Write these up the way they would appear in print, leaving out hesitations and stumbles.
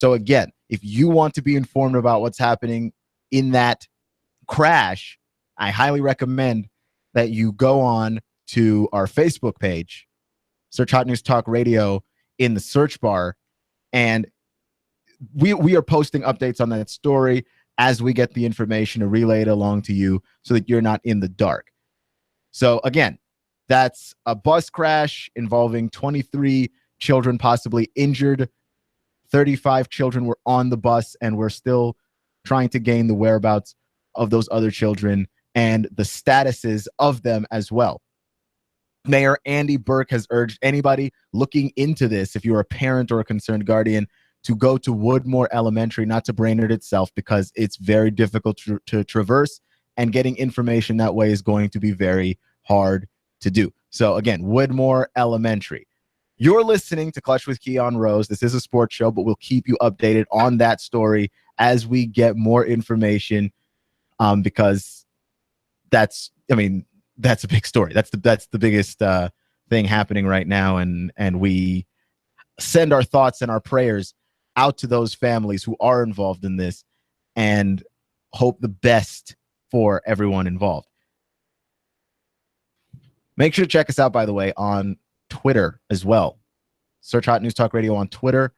So again, if you want to be informed about what's happening in that crash, I highly recommend that you go on to our Facebook page, search Hot News Talk Radio in the search bar, and we are posting updates on that story as we get the information to relay it along to you so that you're not in the dark. So again, that's a bus crash involving 23 children possibly injured. 35 children were on the bus, and we're still trying to gain the whereabouts of those other children and the statuses of them as well. Mayor Andy Burke has urged anybody looking into this, if you're a parent or a concerned guardian, to go to Woodmore Elementary, not to Brainerd itself, because it's very difficult to traverse, and getting information that way is going to be very hard to do. So again, Woodmore Elementary. You're listening to Clutch with Keon Rose. This is a sports show, but we'll keep you updated on that story as we get more information, because that's a big story. That's the biggest thing happening right now, and we send our thoughts and our prayers out to those families who are involved in this and hope the best for everyone involved. Make sure to check us out, by the way, on Twitter as well. Search Hot News Talk Radio on Twitter.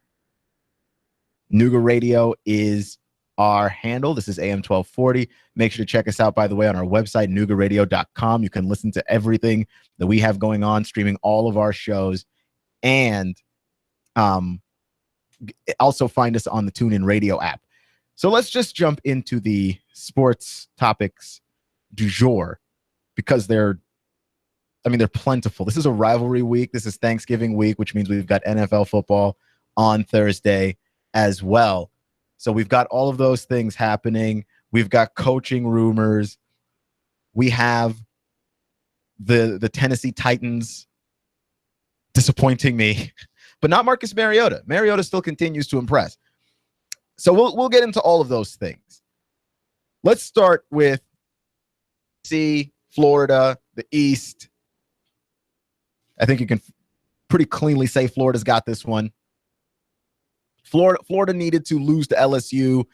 Nooga Radio is our handle. This is AM 1240. Make sure to check us out, by the way, on our website, noogaradio.com. You can listen to everything that we have going on, streaming all of our shows, and also find us on the TuneIn Radio app. So let's just jump into the sports topics du jour, because they're plentiful. This is a rivalry week. This is Thanksgiving week, which means we've got NFL football on Thursday as well. So we've got all of those things happening. We've got coaching rumors. We have the Tennessee Titans disappointing me, but not Marcus Mariota. Mariota still continues to impress. So we'll get into all of those things. Let's start with Florida, the East. I think you can pretty cleanly say Florida's got this one. Florida needed to lose to LSU,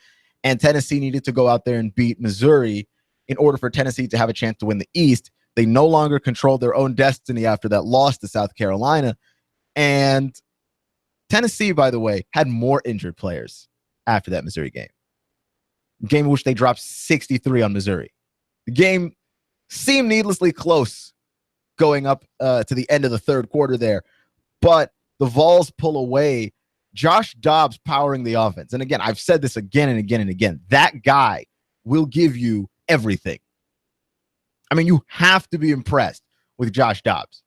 and Tennessee needed to go out there and beat Missouri in order for Tennessee to have a chance to win the East. They no longer controlled their own destiny after that loss to South Carolina. And Tennessee, by the way, had more injured players after that Missouri game. Game in which they dropped 63 on Missouri. The game seemed needlessly close going up to the end of the third quarter there, but the Vols pull away. Josh Dobbs powering the offense. And again, I've said this again and again and again. That guy will give you everything. I mean, you have to be impressed with Josh Dobbs.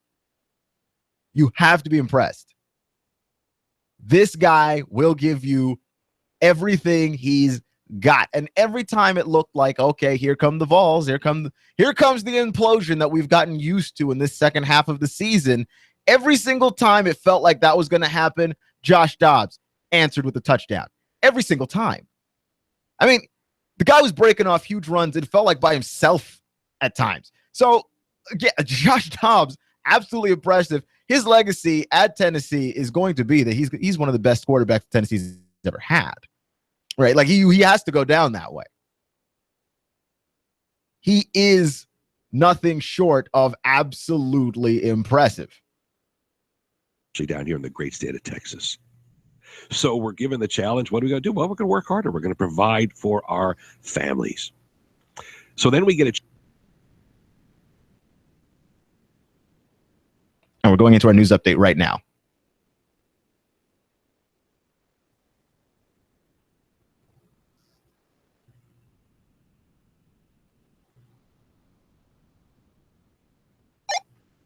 You have to be impressed. This guy will give you everything he's got. And every time it looked like, okay, here come the Vols, here comes the implosion that we've gotten used to in this second half of the season. Every single time it felt like that was going to happen, Josh Dobbs answered with a touchdown. Every single time. I mean, the guy was breaking off huge runs. It felt like by himself at times. So, yeah, Josh Dobbs, absolutely impressive. His legacy at Tennessee is going to be that he's one of the best quarterbacks Tennessee's ever had. Right? Like, he has to go down that way. He is nothing short of absolutely impressive. Down here in the great state of Texas. So we're given the challenge. What are we going to do? Well, we're going to work harder. We're going to provide for our families. So then we get and we're going into our news update right now.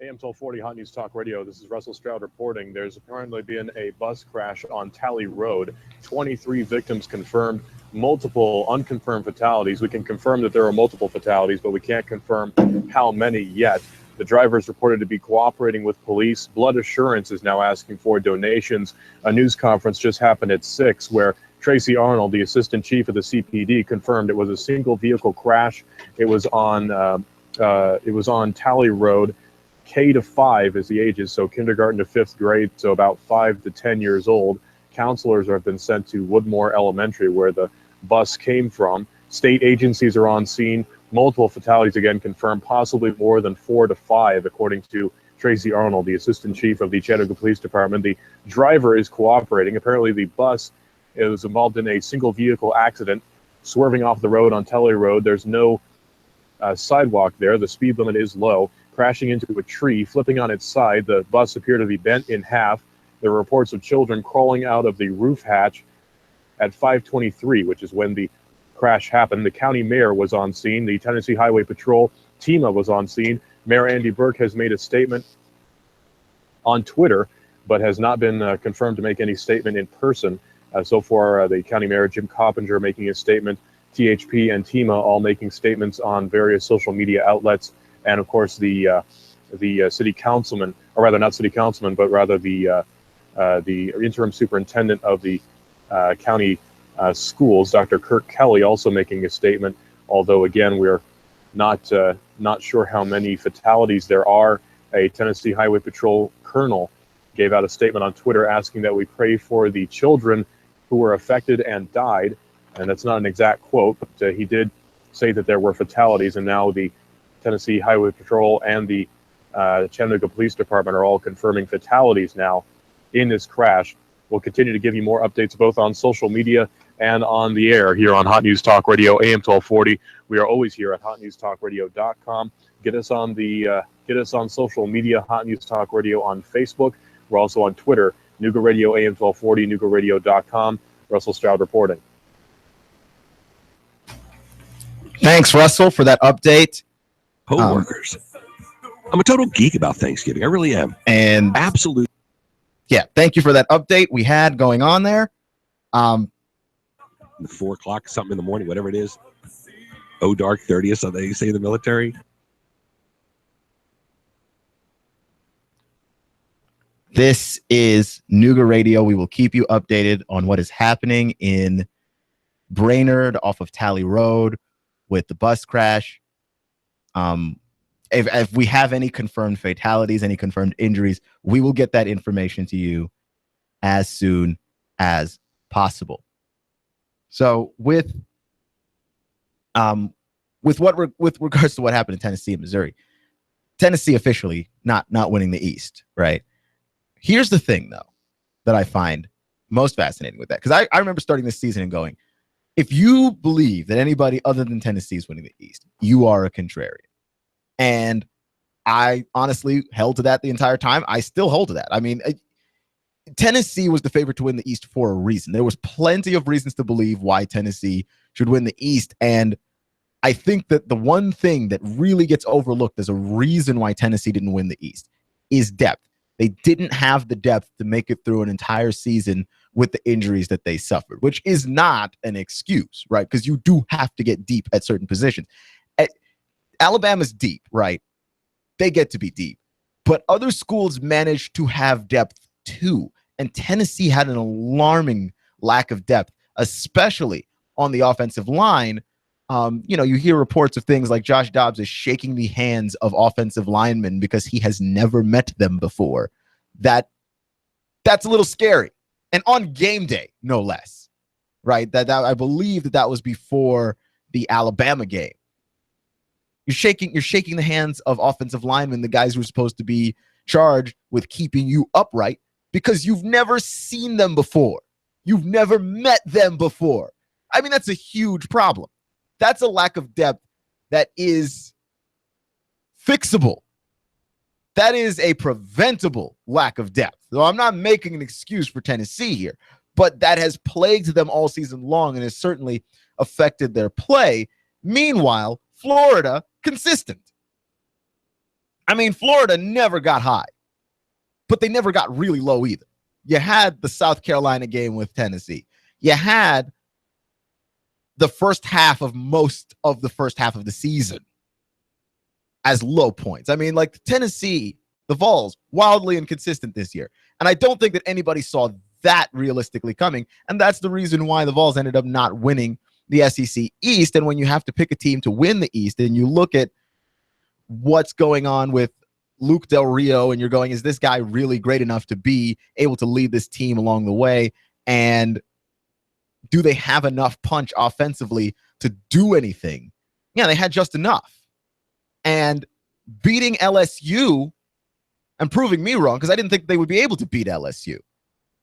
AM 1240 Hot News Talk Radio. This is Russell Stroud reporting. There's apparently been a bus crash on Talley Road. 23 victims confirmed, multiple unconfirmed fatalities. We can confirm that there are multiple fatalities, but we can't confirm how many yet. The driver is reported to be cooperating with police. Blood Assurance is now asking for donations. A news conference just happened at 6 where Tracy Arnold, the assistant chief of the CPD, confirmed it was a single vehicle crash. It was on Talley Road. K to 5 is the ages, so kindergarten to 5th grade, so about 5 to 10 years old. counselors have been sent to Woodmore Elementary, where the bus came from. State agencies are on scene. Multiple fatalities again confirmed, possibly more than 4 to 5, according to Tracy Arnold, the assistant chief of the Chattanooga Police Department. The driver is cooperating. Apparently the bus is involved in a single vehicle accident, swerving off the road on Telly Road. There's no sidewalk there. The speed limit is low. Crashing into a tree, flipping on its side. The bus appeared to be bent in half. There were reports of children crawling out of the roof hatch at 5:23, which is when the crash happened. The county mayor was on scene. The Tennessee Highway Patrol, TEMA, was on scene. Mayor Andy Burke has made a statement on Twitter, but has not been confirmed to make any statement in person. So far, the county mayor, Jim Coppinger, making a statement, THP and TEMA all making statements on various social media outlets, and of course the city councilman, or rather not city councilman, but rather the interim superintendent of the county schools, Dr. Kirk Kelly, also making a statement. Although again, we're not sure how many fatalities there are. A Tennessee Highway Patrol colonel gave out a statement on Twitter asking that we pray for the children who were affected and died. And that's not an exact quote, but he did say that there were fatalities, and now the Tennessee Highway Patrol and the Chattanooga Police Department are all confirming fatalities now in this crash. We'll continue to give you more updates both on social media and on the air here on Hot News Talk Radio, AM 1240. We are always here at hotnewstalkradio.com. Get us on social media, Hot News Talk Radio on Facebook. We're also on Twitter, Nooga Radio, AM 1240, noogaradio.com. Russell Stroud reporting. Thanks, Russell, for that update. Co-workers. I'm a total geek about Thanksgiving. I really am. And absolutely. Yeah, thank you for that update we had going on there. The 4 o'clock, something in the morning, whatever it is. Oh, dark 30th, so they say in the military. This is Nooga Radio. We will keep you updated on what is happening in Brainerd off of Tally Road with the bus crash. If we have any confirmed fatalities, any confirmed injuries, we will get that information to you as soon as possible. So with regards to what happened in Tennessee and Missouri, Tennessee officially not winning the East, right? Here's the thing, though, that I find most fascinating with that, because I remember starting this season and going, if you believe that anybody other than Tennessee is winning the East, you are a contrarian. And I honestly held to that the entire time. I still hold to that. I mean, Tennessee was the favorite to win the East for a reason. There was plenty of reasons to believe why Tennessee should win the East. And I think that the one thing that really gets overlooked as a reason why Tennessee didn't win the East is depth. They didn't have the depth to make it through an entire season with the injuries that they suffered, which is not an excuse, right? Because you do have to get deep at certain positions. Alabama's deep, right? They get to be deep. But other schools manage to have depth too. And Tennessee had an alarming lack of depth, especially on the offensive line. You hear reports of things like Josh Dobbs is shaking the hands of offensive linemen because he has never met them before. That's a little scary. And on game day, no less, right? That I believe that was before the Alabama game. You're shaking the hands of offensive linemen, the guys who are supposed to be charged with keeping you upright, because you've never seen them before. You've never met them before. I mean, that's a huge problem. That's a lack of depth that is fixable. That is a preventable lack of depth. So I'm not making an excuse for Tennessee here, but that has plagued them all season long and has certainly affected their play. Meanwhile, Florida, consistent. I mean, Florida never got high, but they never got really low either. You had the South Carolina game with Tennessee. You had the first half of most of the first half of the season as low points. I mean, like Tennessee, the Vols, wildly inconsistent this year. And I don't think that anybody saw that realistically coming. And that's the reason why the Vols ended up not winning the SEC East. And when you have to pick a team to win the East and you look at what's going on with Luke Del Rio and you're going, is this guy really great enough to be able to lead this team along the way? And do they have enough punch offensively to do anything? Yeah, they had just enough. And beating LSU and proving me wrong, because I didn't think they would be able to beat LSU.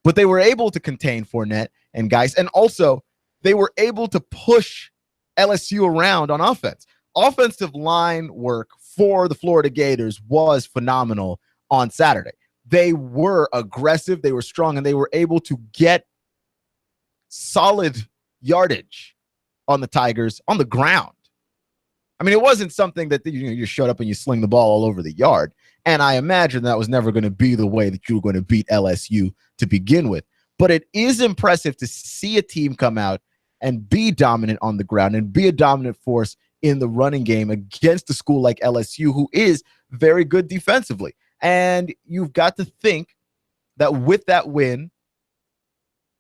But they were able to contain Fournette and guys. And also, they were able to push LSU around on offense. Offensive line work for the Florida Gators was phenomenal on Saturday. They were aggressive, they were strong, and they were able to get solid yardage on the Tigers on the ground. I mean, it wasn't something that you showed up and you sling the ball all over the yard. And I imagine that was never going to be the way that you were going to beat LSU to begin with. But it is impressive to see a team come out and be dominant on the ground and be a dominant force in the running game against a school like LSU, who is very good defensively. And you've got to think that with that win,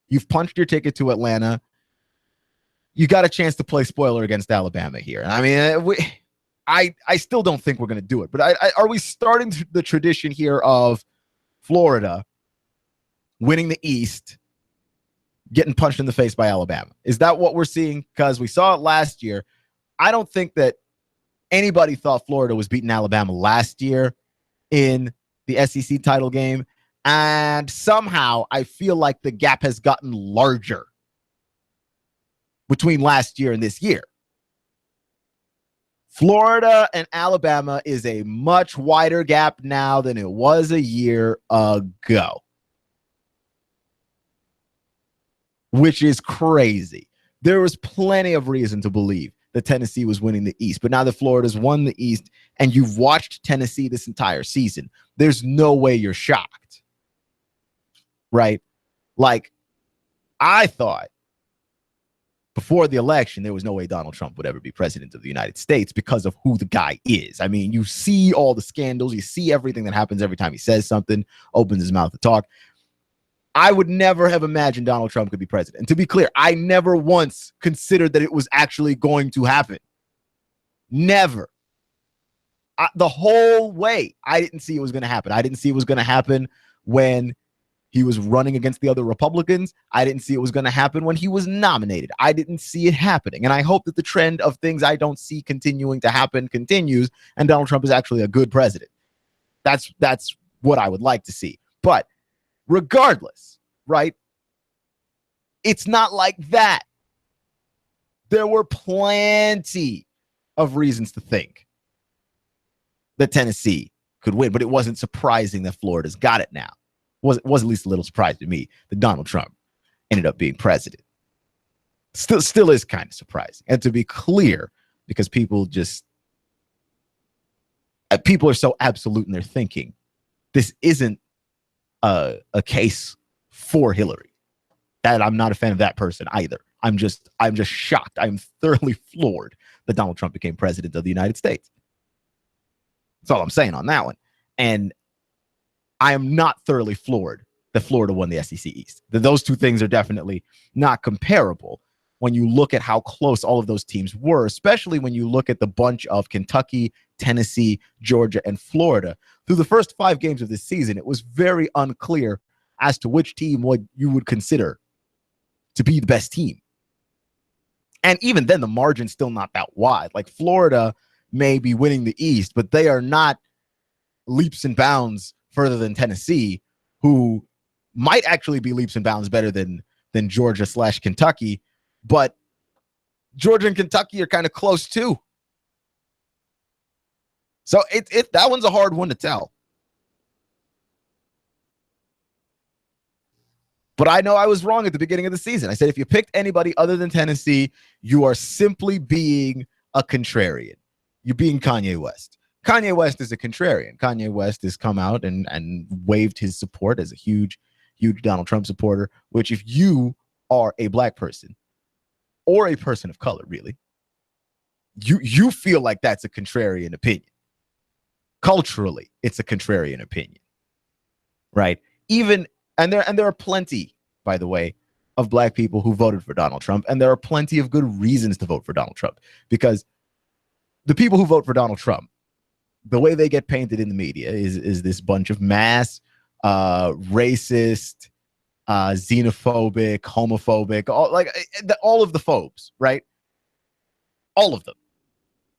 you've punched your ticket to Atlanta. You got a chance to play spoiler against Alabama here. I mean, I still don't think we're going to do it. But are we starting the tradition here of Florida winning the East, getting punched in the face by Alabama? Is that what we're seeing? Because we saw it last year. I don't think that anybody thought Florida was beating Alabama last year in the SEC title game. And somehow I feel like the gap has gotten larger between last year and this year. Florida and Alabama is a much wider gap now than it was a year ago, which is crazy. There was plenty of reason to believe that Tennessee was winning the East, but now that Florida's won the East and you've watched Tennessee this entire season, there's no way you're shocked, right? Like, I thought before the election, there was no way Donald Trump would ever be president of the United States because of who the guy is. I mean, you see all the scandals, you see everything that happens every time he says something, opens his mouth to talk. I would never have imagined Donald Trump could be president. And to be clear, I never once considered that it was actually going to happen. Never. The whole way, I didn't see it was going to happen. I didn't see it was going to happen when he was running against the other Republicans. I didn't see it was going to happen when he was nominated. I didn't see it happening. And I hope that the trend of things I don't see continuing to happen continues, and Donald Trump is actually a good president. That's what I would like to see. But regardless, right? It's not like that. There were plenty of reasons to think that Tennessee could win, but it wasn't surprising that Florida's got it now. Was at least a little surprised to me that Donald Trump ended up being president. Still is kind of surprising. And to be clear, because people are so absolute in their thinking, this isn't a case for Hillary. That I'm not a fan of that person either. I'm just shocked. I'm thoroughly floored that Donald Trump became president of the United States. That's all I'm saying on that one. And I am not thoroughly floored that Florida won the SEC East. Those two things are definitely not comparable when you look at how close all of those teams were, especially when you look at the bunch of Kentucky, Tennessee, Georgia, and Florida. Through the first 5 games of this season, it was very unclear as to which team you would consider to be the best team. And even then, the margin's still not that wide. Like, Florida may be winning the East, but they are not leaps and bounds further than Tennessee, who might actually be leaps and bounds better than Georgia/Kentucky, but Georgia and Kentucky are kind of close too. So that one's a hard one to tell. But I know I was wrong at the beginning of the season. I said if you picked anybody other than Tennessee, you are simply being a contrarian. You're being Kanye West. Kanye West is a contrarian. Kanye West has come out and waved his support as a huge Donald Trump supporter, which if you are a black person or a person of color, really, you feel like that's a contrarian opinion. Culturally, it's a contrarian opinion, right? And there are plenty, by the way, of black people who voted for Donald Trump, and there are plenty of good reasons to vote for Donald Trump, because the people who vote for Donald Trump, the way they get painted in the media is this bunch of mass racist, xenophobic, homophobic, all of the phobes, right? All of them.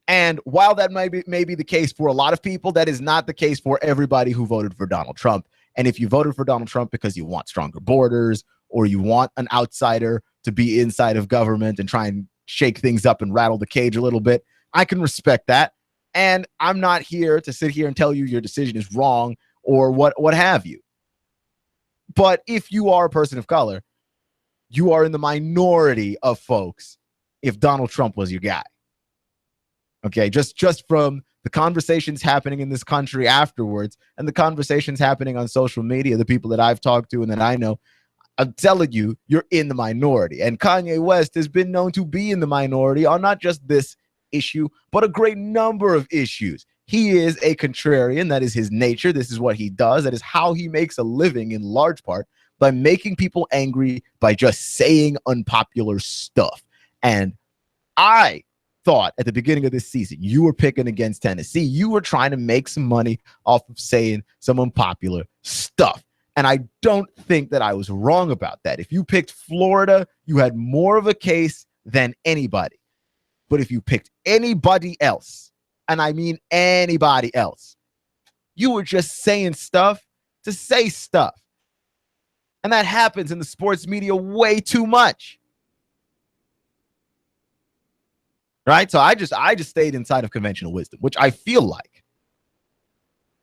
And while that may be the case for a lot of people, that is not the case for everybody who voted for Donald Trump. And if you voted for Donald Trump because you want stronger borders or you want an outsider to be inside of government and try and shake things up and rattle the cage a little bit, I can respect that. And I'm not here to sit here and tell you your decision is wrong or what have you. But if you are a person of color, you are in the minority of folks if Donald Trump was your guy. Okay, just from the conversations happening in this country afterwards and the conversations happening on social media, the people that I've talked to and that I know, I'm telling you, you're in the minority. And Kanye West has been known to be in the minority on not just this issue, but a great number of issues. He is a contrarian. That is his nature. This is what he does. That is how he makes a living in large part, by making people angry by just saying unpopular stuff. And I thought at the beginning of this season, you were picking against Tennessee. You were trying to make some money off of saying some unpopular stuff. And I don't think that I was wrong about that. If you picked Florida, you had more of a case than anybody. But if you picked anybody else, and I mean anybody else, you were just saying stuff to say stuff. And that happens in the sports media way too much. Right? So I just stayed inside of conventional wisdom, which I feel like,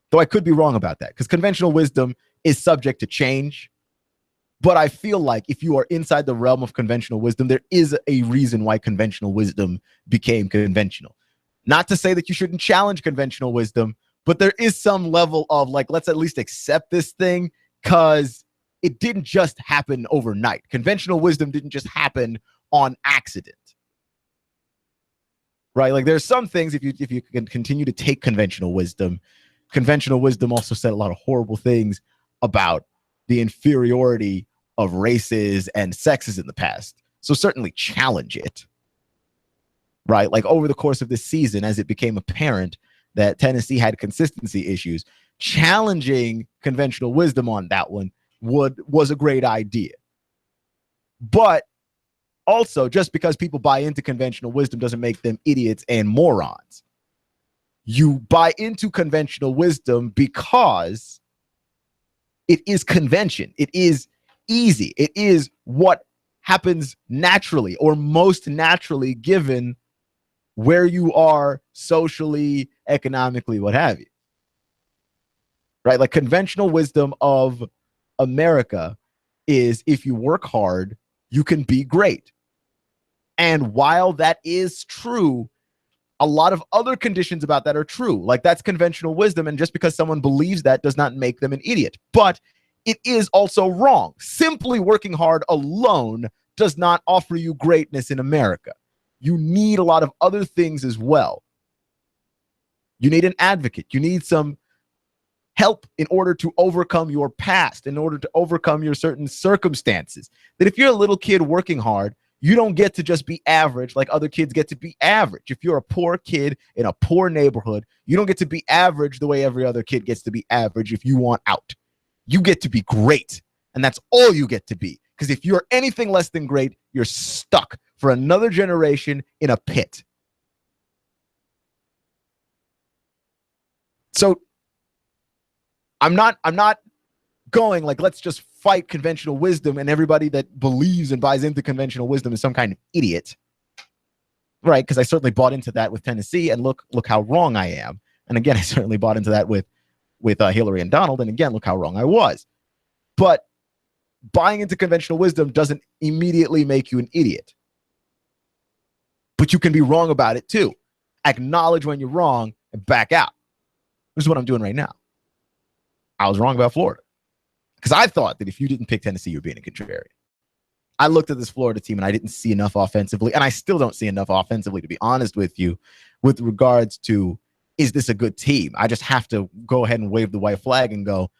though I could be wrong about that, because conventional wisdom is subject to change. But I feel like if you are inside the realm of conventional wisdom, there is a reason why conventional wisdom became conventional. Not to say that you shouldn't challenge conventional wisdom, but there is some level of like, let's at least accept this thing, because it didn't just happen overnight. Conventional wisdom didn't just happen on accident. Right? Like there's some things, if you can continue to take conventional wisdom also said a lot of horrible things about the inferiority of races and sexes in the past. So certainly challenge it. Right? Like over the course of this season, as it became apparent that Tennessee had consistency issues, challenging conventional wisdom on that one was a great idea. But also, just because people buy into conventional wisdom doesn't make them idiots and morons. You buy into conventional wisdom because it is convention. It is easy. It is what happens naturally, or most naturally, given where you are socially, economically, what have you. Right? Like conventional wisdom of America is, if you work hard, you can be great. And while that is true, a lot of other conditions about that are true. Like that's conventional wisdom. And just because someone believes that does not make them an idiot. But it is also wrong. Simply working hard alone does not offer you greatness in America. You need a lot of other things as well. You need an advocate. You need some help in order to overcome your past, in order to overcome your certain circumstances. That if you're a little kid working hard, you don't get to just be average like other kids get to be average. If you're a poor kid in a poor neighborhood, you don't get to be average the way every other kid gets to be average if you want out. You get to be great, and that's all you get to be. Because if you're anything less than great, you're stuck for another generation in a pit. So I'm not going like, let's just fight conventional wisdom, and everybody that believes and buys into conventional wisdom is some kind of idiot. Right? Because I certainly bought into that with Tennessee, and look how wrong I am. And again, I certainly bought into that with Hillary and Donald, and again, look how wrong I was. But buying into conventional wisdom doesn't immediately make you an idiot. But you can be wrong about it too. Acknowledge when you're wrong and back out. This is what I'm doing right now. I was wrong about Florida, because I thought that if you didn't pick Tennessee, you're being a contrarian. I looked at this Florida team and I didn't see enough offensively, and I still don't see enough offensively, to be honest with you, with regards to, is this a good team? I just have to go ahead and wave the white flag and go,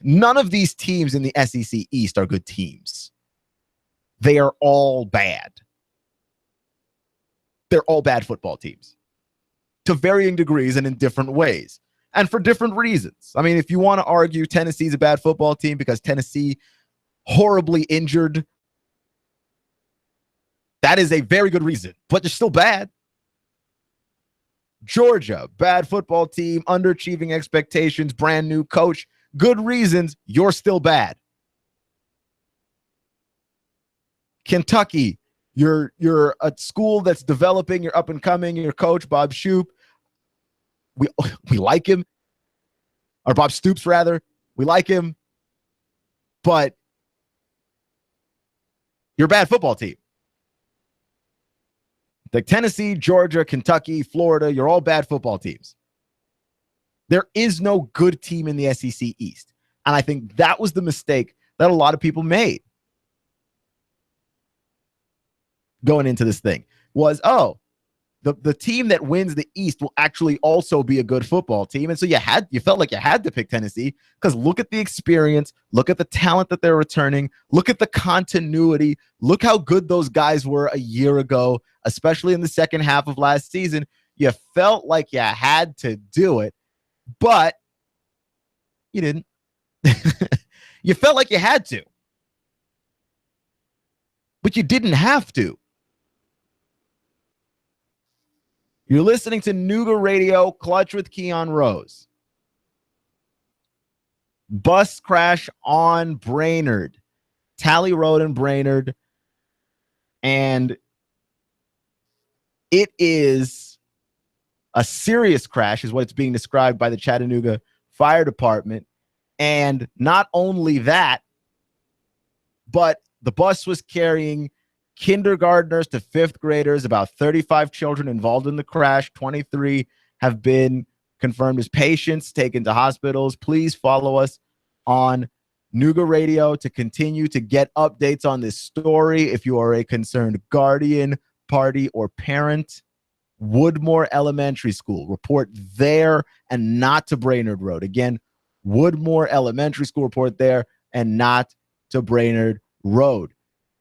none of these teams in the SEC East are good teams. They are all bad. They're all bad football teams to varying degrees and in different ways and for different reasons. I mean, if you want to argue Tennessee's a bad football team because Tennessee horribly injured. That is a very good reason, but they're still bad. Georgia, bad football team, underachieving expectations, brand new coach. Good reasons, you're still bad. Kentucky, you're a school that's developing, you're up and coming, your coach, Bob Shoop. We like him. Or Bob Stoops, rather. We like him. But you're a bad football team. Like Tennessee, Georgia, Kentucky, Florida, you're all bad football teams. There is no good team in the SEC East. And I think that was the mistake that a lot of people made going into this thing was, the team that wins the East will actually also be a good football team. And so you felt like you had to pick Tennessee because look at the experience, look at the talent that they're returning, look at the continuity, look how good those guys were a year ago, especially in the second half of last season. You felt like you had to do it, but you didn't. You felt like you had to, but you didn't have to. You're listening to Nooga Radio, Clutch with Keon Rose. Bus crash on Brainerd, Tally Road in Brainerd. And it is a serious crash, is what it's being described by the Chattanooga Fire Department. And not only that, but the bus was carrying kindergartners to fifth graders, about 35 children involved in the crash. 23 have been confirmed as patients taken to hospitals. Please follow us on Nooga Radio to continue to get updates on this story. If you are a concerned guardian, party, or parent, Woodmore Elementary School, report there and not to Brainerd Road. Again, Woodmore Elementary School, report there and not to Brainerd Road.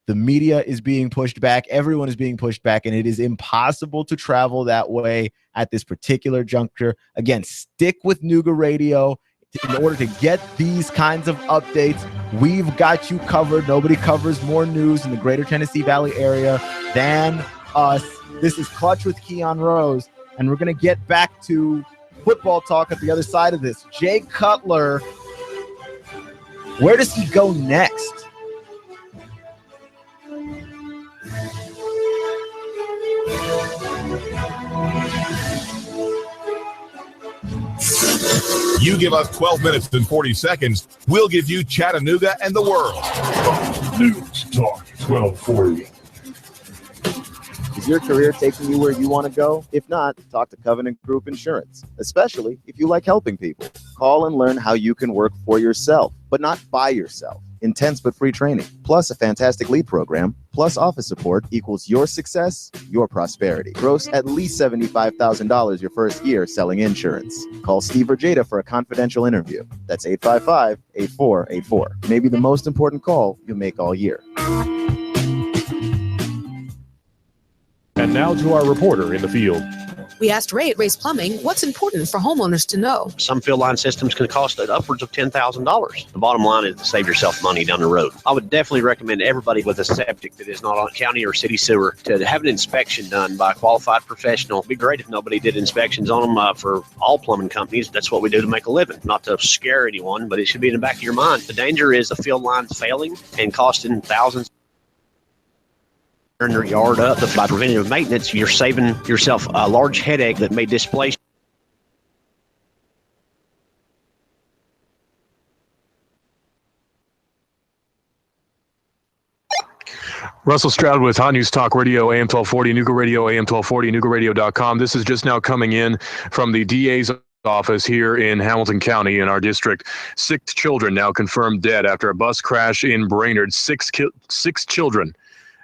The media is being pushed back. Everyone is being pushed back, and it is impossible to travel that way at this particular juncture. Again, stick with Nooga Radio in order to get these kinds of updates. We've got you covered. Nobody covers more news in the greater Tennessee Valley area than us. This is Clutch with Keon Rose, and we're going to get back to football talk at the other side of this. Jay Cutler, where does he go next? You give us 12 minutes and 40 seconds, we'll give you Chattanooga and the world. News Talk 1240. Is your career taking you where you want to go? If not, talk to Covenant Group Insurance, especially if you like helping people. Call and learn how you can work for yourself, but not by yourself. Intense but free training, plus a fantastic lead program, plus office support equals your success, your prosperity. Gross at least $75,000 your first year selling insurance. Call Steve or Jada for a confidential interview. That's 855-8484. Maybe the most important call you'll make all year. And now to our reporter in the field. We asked Ray at Ray's Plumbing what's important for homeowners to know. Some field line systems can cost upwards of $10,000. The bottom line is to save yourself money down the road. I would definitely recommend everybody with a septic that is not on county or city sewer to have an inspection done by a qualified professional. It'd be great if nobody did inspections on them for all plumbing companies. That's what we do to make a living. Not to scare anyone, but it should be in the back of your mind. The danger is the field lines failing and costing thousands. Turn your yard up. By preventative maintenance, you're saving yourself a large headache that may displace. Russell Stroud with Hot News Talk Radio, AM 1240, Nooga Radio, AM 1240, NoogaRadio.com. This is just now coming in from the DA's office here in Hamilton County in our district. 6 children now confirmed dead after a bus crash in Brainerd. 6 children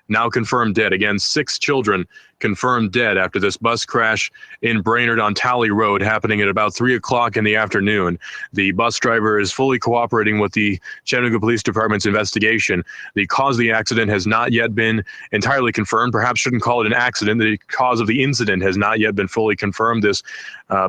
now confirmed dead. Again, 6 children confirmed dead after this bus crash in Brainerd on Tally Road happening at about 3 o'clock in the afternoon. The bus driver is fully cooperating with the Chattanooga Police Department's investigation. The cause of the accident has not yet been entirely confirmed. Perhaps shouldn't call it an accident. The cause of the incident has not yet been fully confirmed. This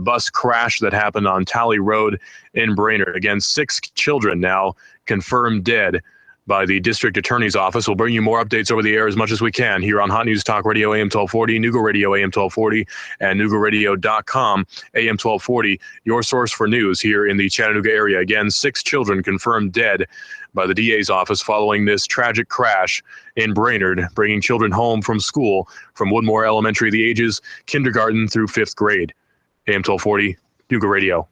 bus crash that happened on Tally Road in Brainerd. Again, 6 children now confirmed dead by the district attorney's office. We'll bring you more updates over the air as much as we can here on Hot News Talk Radio AM 1240, Nooga Radio AM 1240, and NoogARadio.com AM 1240, your source for news here in the Chattanooga area. Again, 6 children confirmed dead by the DA's office following this tragic crash in Brainerd, bringing children home from school from Woodmore Elementary, the ages kindergarten through 5th grade. AM 1240, Nooga Radio.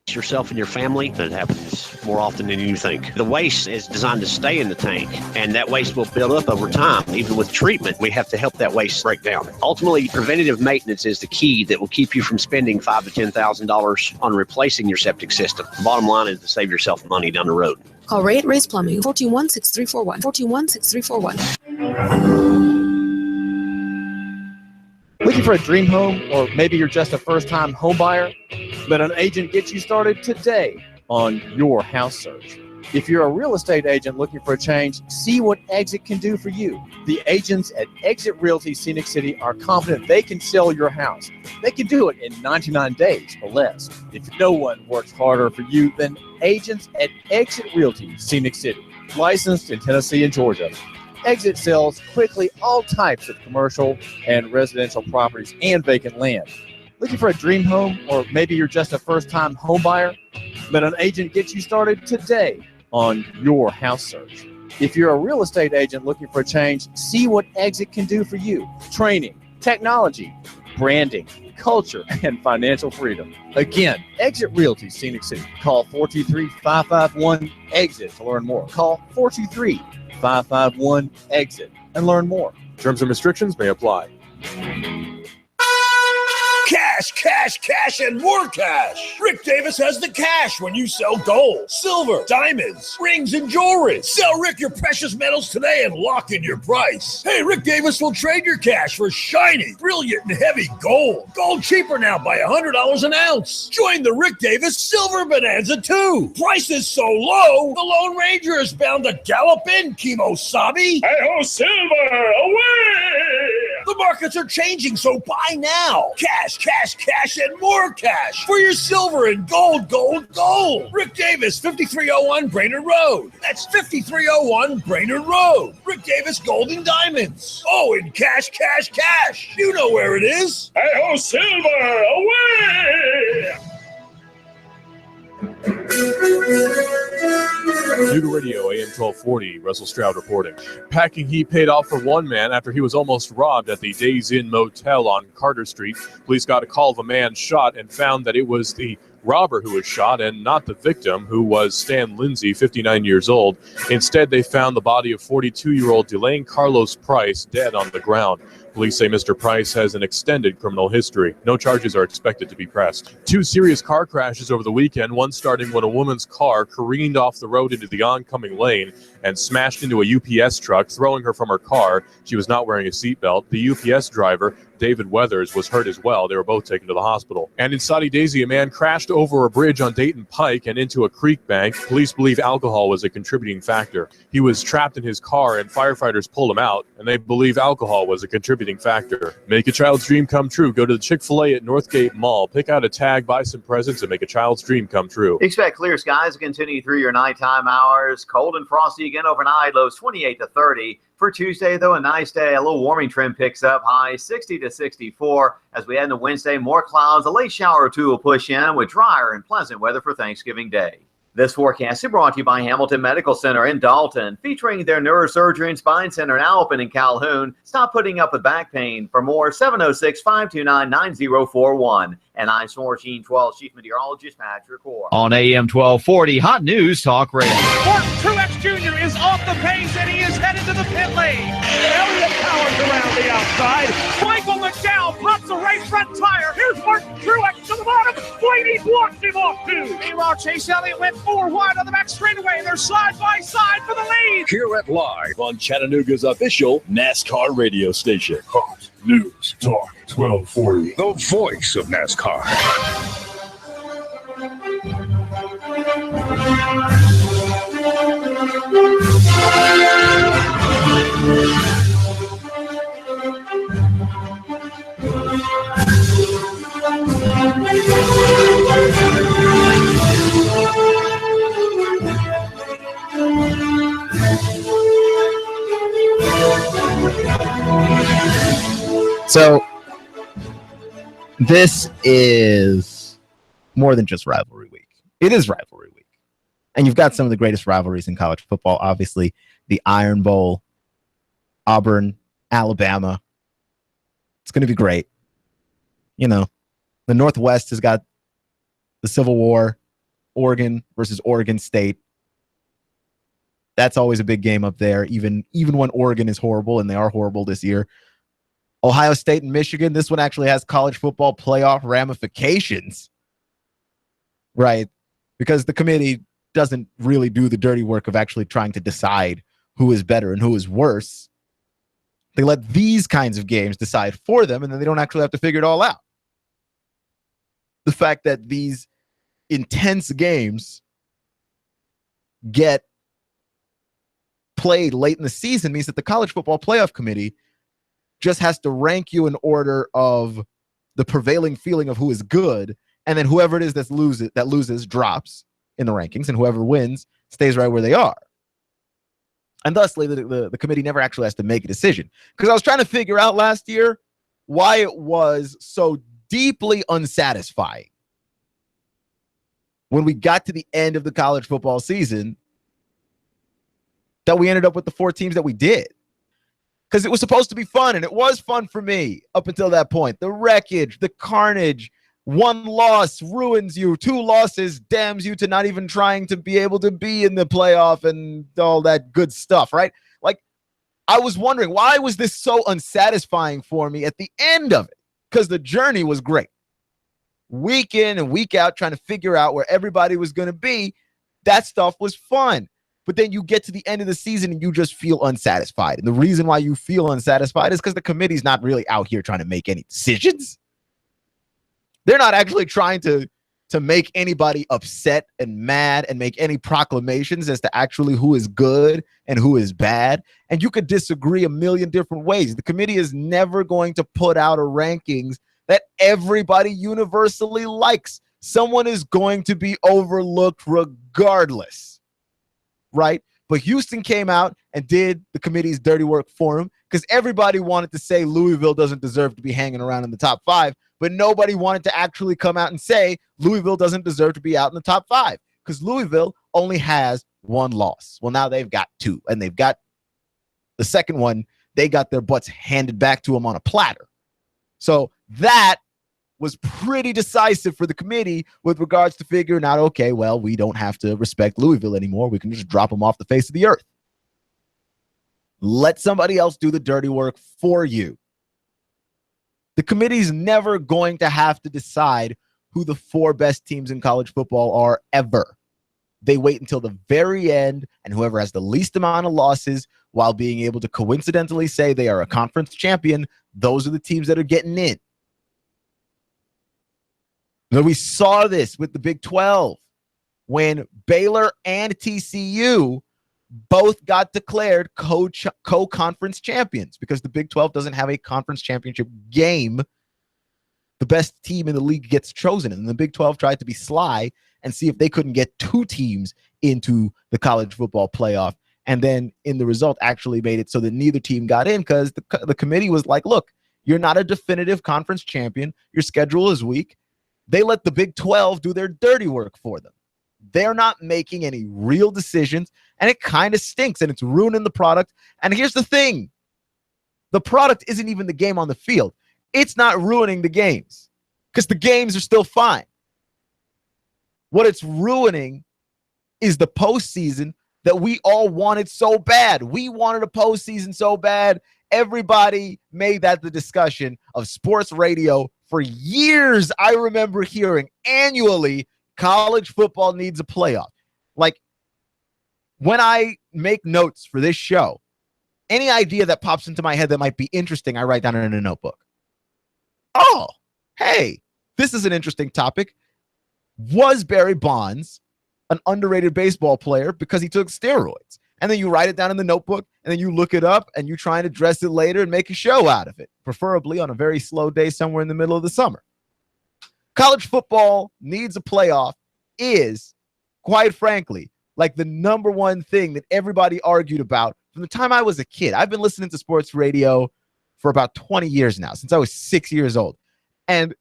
Yourself and your family, that happens more often than you think. The waste is designed to stay in the tank, and that waste will build up over time. Even with treatment, we have to help that waste break down. Ultimately, preventative maintenance is the key that will keep you from spending $5,000 to $10,000 on replacing your septic system. The bottom line is to save yourself money down the road. Call Ray at Ray's Plumbing, 421-6341, 421-6341. Looking for a dream home, or maybe you're just a first-time home buyer? Let an agent get you started today on your house search. If you're a real estate agent looking for a change, see what Exit can do for you. The agents at Exit Realty Scenic City are confident they can sell your house. They can do it in 99 days or less. If no one works harder for you than agents at Exit Realty Scenic City, licensed in Tennessee and Georgia. Exit sells quickly all types of commercial and residential properties and vacant land. Looking for a dream home, or maybe you're just a first-time home buyer? Let an agent get you started today on your house search. If you're a real estate agent looking for a change, see what Exit can do for you. Training, technology, branding, culture, and financial freedom. Again, Exit Realty Scenic City. Call 423-551-EXIT to learn more. Call 423-551-EXIT and learn more. Terms and restrictions may apply. Cash, cash, cash, and more cash. Rick Davis has the cash when you sell gold, silver, diamonds, rings, and jewelry. Sell Rick your precious metals today and lock in your price. Hey, Rick Davis will trade your cash for shiny, brilliant, and heavy gold. Gold cheaper now by $100 an ounce. Join the Rick Davis Silver Bonanza too. Prices so low, the Lone Ranger is bound to gallop in, Kimosabi. Hey-ho, silver, away! The markets are changing, so buy now. Cash, cash, cash, and more cash for your silver and gold, gold, gold. Rick Davis, 5301 Brainerd Road. That's 5301 Brainerd Road. Rick Davis Gold and Diamonds. Oh, and cash, cash, cash. You know where it is. Hey-ho, silver, away! Nooga Radio, AM 1240, Russell Stroud reporting. Packing heat paid off for one man after he was almost robbed at the Days Inn Motel on Carter Street. Police got a call of a man shot and found that it was the robber who was shot and not the victim, who was Stan Lindsay, 59 years old. Instead, they found the body of 42-year-old Delane Carlos Price dead on the ground. Police say Mr. Price has an extended criminal history. No charges are expected to be pressed. 2 serious car crashes over the weekend, one starting when a woman's car careened off the road into the oncoming lane and smashed into a UPS truck, throwing her from her car. She was not wearing a seatbelt. The UPS driver, David Weathers, was hurt as well. They were both taken to the hospital. And in Soddy Daisy, a man crashed over a bridge on Dayton Pike and into a creek bank. Police believe alcohol was a contributing factor. He was trapped in his car and firefighters pulled him out, and they believe alcohol was a contributing factor. Make a child's dream come true. Go to the Chick-fil-A at Northgate Mall. Pick out a tag, buy some presents, and make a child's dream come true. Expect clear skies to continue through your nighttime hours. Cold and frosty again overnight, lows 28 to 30. For Tuesday, though, a nice day. A little warming trend picks up, high 60 to 64. As we head into Wednesday, more clouds. A late shower or two will push in with drier and pleasant weather for Thanksgiving Day. This forecast is brought to you by Hamilton Medical Center in Dalton, featuring their neurosurgery and spine center now open in Calhoun. Stop putting up with back pain. For more, 706-529-9041. And I'm Gene 12 Chief Meteorologist Patrick Orr. On AM 1240, Hot News Talk Radio. Martin Truex Jr. is off the pace and he is headed to the pit lane. Elliott powers around the outside. Michael McDowell pops a right front tire. Here's Martin Truex to the bottom. Blaney blocks him off too. Meanwhile, Chase Elliott went 4 wide on the back straightaway. They're side by side for the lead. Hear it live on Chattanooga's official NASCAR radio station. Hot News Talk 1240. The voice of NASCAR. So this is more than just rivalry week. It is rivalry week. And you've got some of the greatest rivalries in college football. Obviously, the Iron Bowl, Auburn, Alabama. It's going to be great. You know, the Northwest has got the Civil War, Oregon versus Oregon State. That's always a big game up there, even when Oregon is horrible, and they are horrible this year. Ohio State and Michigan, this one actually has college football playoff ramifications, right? Because the committee doesn't really do the dirty work of actually trying to decide who is better and who is worse. They let these kinds of games decide for them, and then they don't actually have to figure it all out. The fact that these intense games get played late in the season means that the College Football Playoff Committee just has to rank you in order of the prevailing feeling of who is good, and then whoever it is that loses drops in the rankings, and whoever wins stays right where they are. And thusly, the committee never actually has to make a decision. Because I was trying to figure out last year why it was so deeply unsatisfying when we got to the end of the college football season that we ended up with the 4 teams that we did. Because it was supposed to be fun, and it was fun for me up until that point. The wreckage, the carnage, 1 loss ruins you, 2 losses damns you to not even trying to be able to be in the playoff and all that good stuff, right? Like, I was wondering, why was this so unsatisfying for me at the end of it? Because the journey was great. Week in and week out, trying to figure out where everybody was going to be, that stuff was fun. But then you get to the end of the season and you just feel unsatisfied. And the reason why you feel unsatisfied is because the committee's not really out here trying to make any decisions. They're not actually trying to make anybody upset and mad and make any proclamations as to actually who is good and who is bad. And you could disagree a million different ways. The committee is never going to put out a rankings that everybody universally likes. Someone is going to be overlooked regardless. Right? But Houston came out and did the committee's dirty work for him because everybody wanted to say Louisville doesn't deserve to be hanging around in the top 5, but nobody wanted to actually come out and say Louisville doesn't deserve to be out in the top 5 because Louisville only has 1 loss. Well, now they've got 2, and they've got the second one. They got their butts handed back to them on a platter. So that was pretty decisive for the committee with regards to figuring out, okay, well, we don't have to respect Louisville anymore. We can just drop them off the face of the earth. Let somebody else do the dirty work for you. The committee's never going to have to decide who the 4 best teams in college football are ever. They wait until the very end, and whoever has the least amount of losses while being able to coincidentally say they are a conference champion, those are the teams that are getting in. Now, we saw this with the Big 12 when Baylor and TCU both got declared co-conference champions because the Big 12 doesn't have a conference championship game. The best team in the league gets chosen, and the Big 12 tried to be sly and see if they couldn't get 2 teams into the college football playoff, and then in the result actually made it so that neither team got in because the committee was like, look, you're not a definitive conference champion. Your schedule is weak. They let the Big 12 do their dirty work for them. They're not making any real decisions, and it kind of stinks, and it's ruining the product. And here's the thing. The product isn't even the game on the field. It's not ruining the games because the games are still fine. What it's ruining is the postseason that we all wanted so bad. We wanted a postseason so bad. Everybody made that the discussion of sports radio for years. I remember hearing annually, college football needs a playoff. Like, when I make notes for this show, any idea that pops into my head that might be interesting, I write down in a notebook. Oh, hey, this is an interesting topic. Was Barry Bonds an underrated baseball player because he took steroids? And then you write it down in the notebook, and then you look it up, and you try and address it later and make a show out of it, preferably on a very slow day somewhere in the middle of the summer. College football needs a playoff is, quite frankly, like the number one thing that everybody argued about from the time I was a kid. I've been listening to sports radio for about 20 years now, since I was 6 years old. And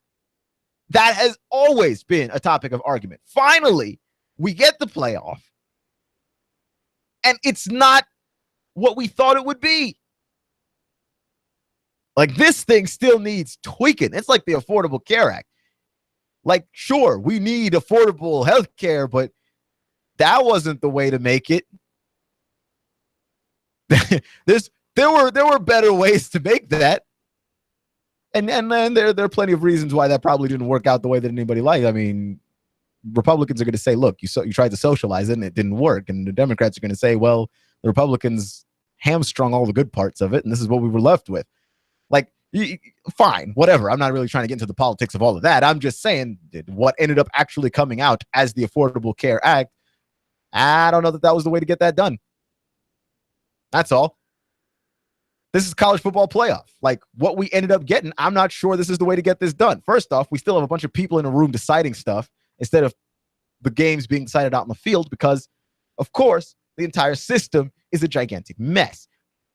that has always been a topic of argument. Finally, we get the playoff, and it's not what we thought it would be. Like, this thing still needs tweaking. It's like the Affordable Care Act. Like, sure, we need affordable health care, but that wasn't the way to make it. There were better ways to make that. And then there are plenty of reasons why that probably didn't work out the way that anybody liked. I mean, Republicans are going to say, look, you tried to socialize it and it didn't work. And the Democrats are going to say, well, the Republicans hamstrung all the good parts of it, and this is what we were left with. Like, fine, whatever. I'm not really trying to get into the politics of all of that. I'm just saying what ended up actually coming out as the Affordable Care Act, I don't know that was the way to get that done. That's all. This is college football playoff. Like, what we ended up getting, I'm not sure this is the way to get this done. First off, we still have a bunch of people in a room deciding stuff instead of the games being decided out in the field because, of course, the entire system is a gigantic mess.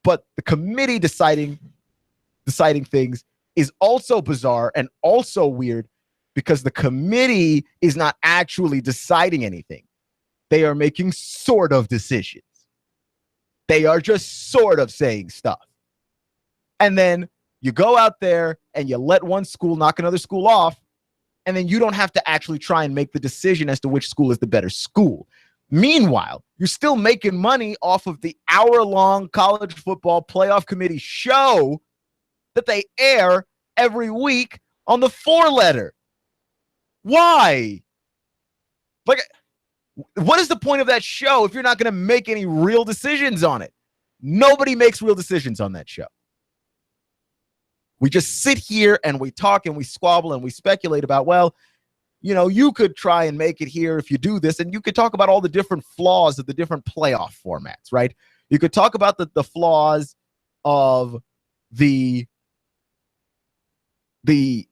But the committee deciding things is also bizarre and also weird because the committee is not actually deciding anything. They are making sort of decisions. They are just sort of saying stuff. And then you go out there and you let one school knock another school off, and then you don't have to actually try and make the decision as to which school is the better school. Meanwhile, you're still making money off of the hour-long college football playoff committee show that they air every week on the 4-letter. Why? Like, what is the point of that show if you're not going to make any real decisions on it? Nobody makes real decisions on that show. We just sit here and we talk and we squabble and we speculate about, well, you know, you could try and make it here if you do this, and you could talk about all the different flaws of the different playoff formats, right? You could talk about the flaws of the NBA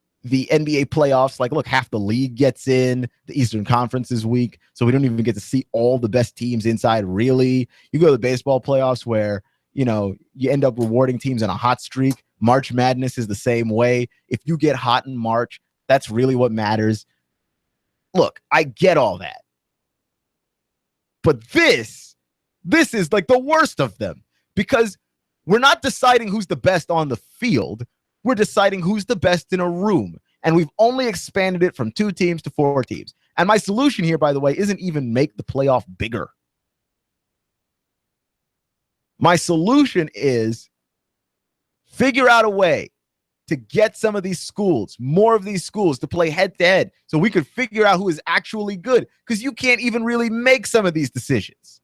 playoffs. Like, look, half the league gets in. The Eastern Conference is weak, so we don't even get to see all the best teams inside, really. You go to the baseball playoffs where, you know, you end up rewarding teams in a hot streak. March Madness is the same way. If you get hot in March, that's really what matters. Look, I get all that. But this is like the worst of them, because we're not deciding who's the best on the field. We're deciding who's the best in a room. And we've only expanded it from 2 teams to 4 teams. And my solution here, by the way, isn't even make the playoff bigger. My solution is figure out a way to get some of these schools, more of these schools, to play head-to-head so we could figure out who is actually good, because you can't even really make some of these decisions.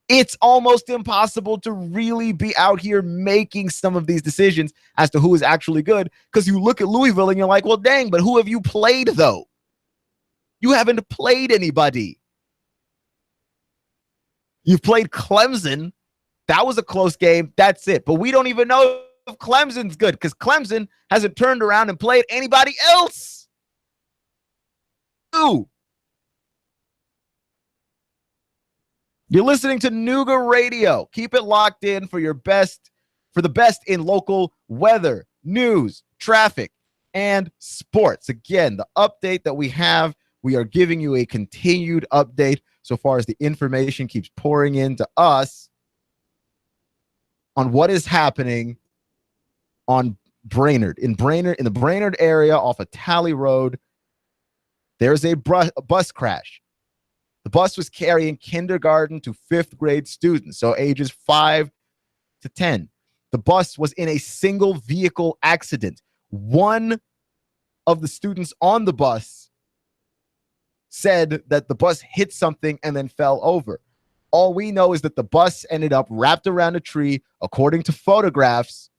It's almost impossible to really be out here making some of these decisions as to who is actually good, because you look at Louisville and you're like, well, dang, but who have you played, though? You haven't played anybody. You've played Clemson. That was a close game. That's it. But we don't even know if Clemson's good, because Clemson hasn't turned around and played anybody else. Ooh. You're listening to Nooga Radio. Keep it locked in for the best in local weather, news, traffic, and sports. Again, the update that we have, we are giving you a continued update so far as the information keeps pouring into us on what is happening on Brainerd. In the Brainerd area off of Tally Road, there's a bus crash. The bus was carrying kindergarten to 5th grade students, so ages 5 to 10. The bus was in a single vehicle accident. One of the students on the bus said that the bus hit something and then fell over. All we know is that the bus ended up wrapped around a tree, according to photographs,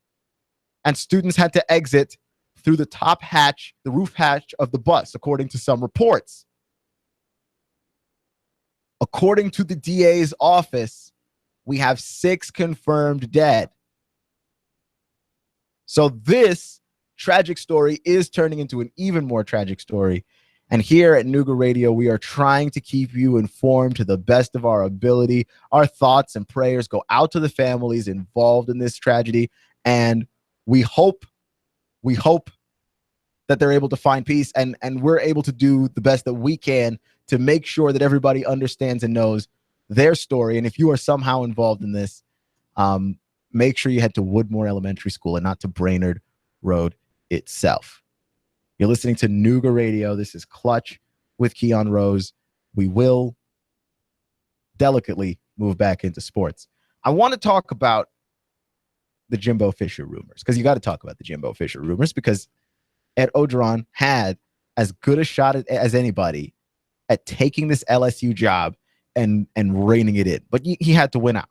and students had to exit through the top hatch, the roof hatch of the bus, according to some reports. According to the DA's office, we have 6 confirmed dead. So this tragic story is turning into an even more tragic story. And here at Nooga Radio, we are trying to keep you informed to the best of our ability. Our thoughts and prayers go out to the families involved in this tragedy. And we hope that they're able to find peace, and we're able to do the best that we can to make sure that everybody understands and knows their story. And if you are somehow involved in this, make sure you head to Woodmore Elementary School and not to Brainerd Road itself. You're listening to Nooga Radio. This is Clutch with Keon Rose. We will delicately move back into sports. I want to talk about the Jimbo Fisher rumors, because you got to talk about the Jimbo Fisher rumors, because Ed Orgeron had as good a shot as anybody at taking this LSU job and reining it in. But he had to win out.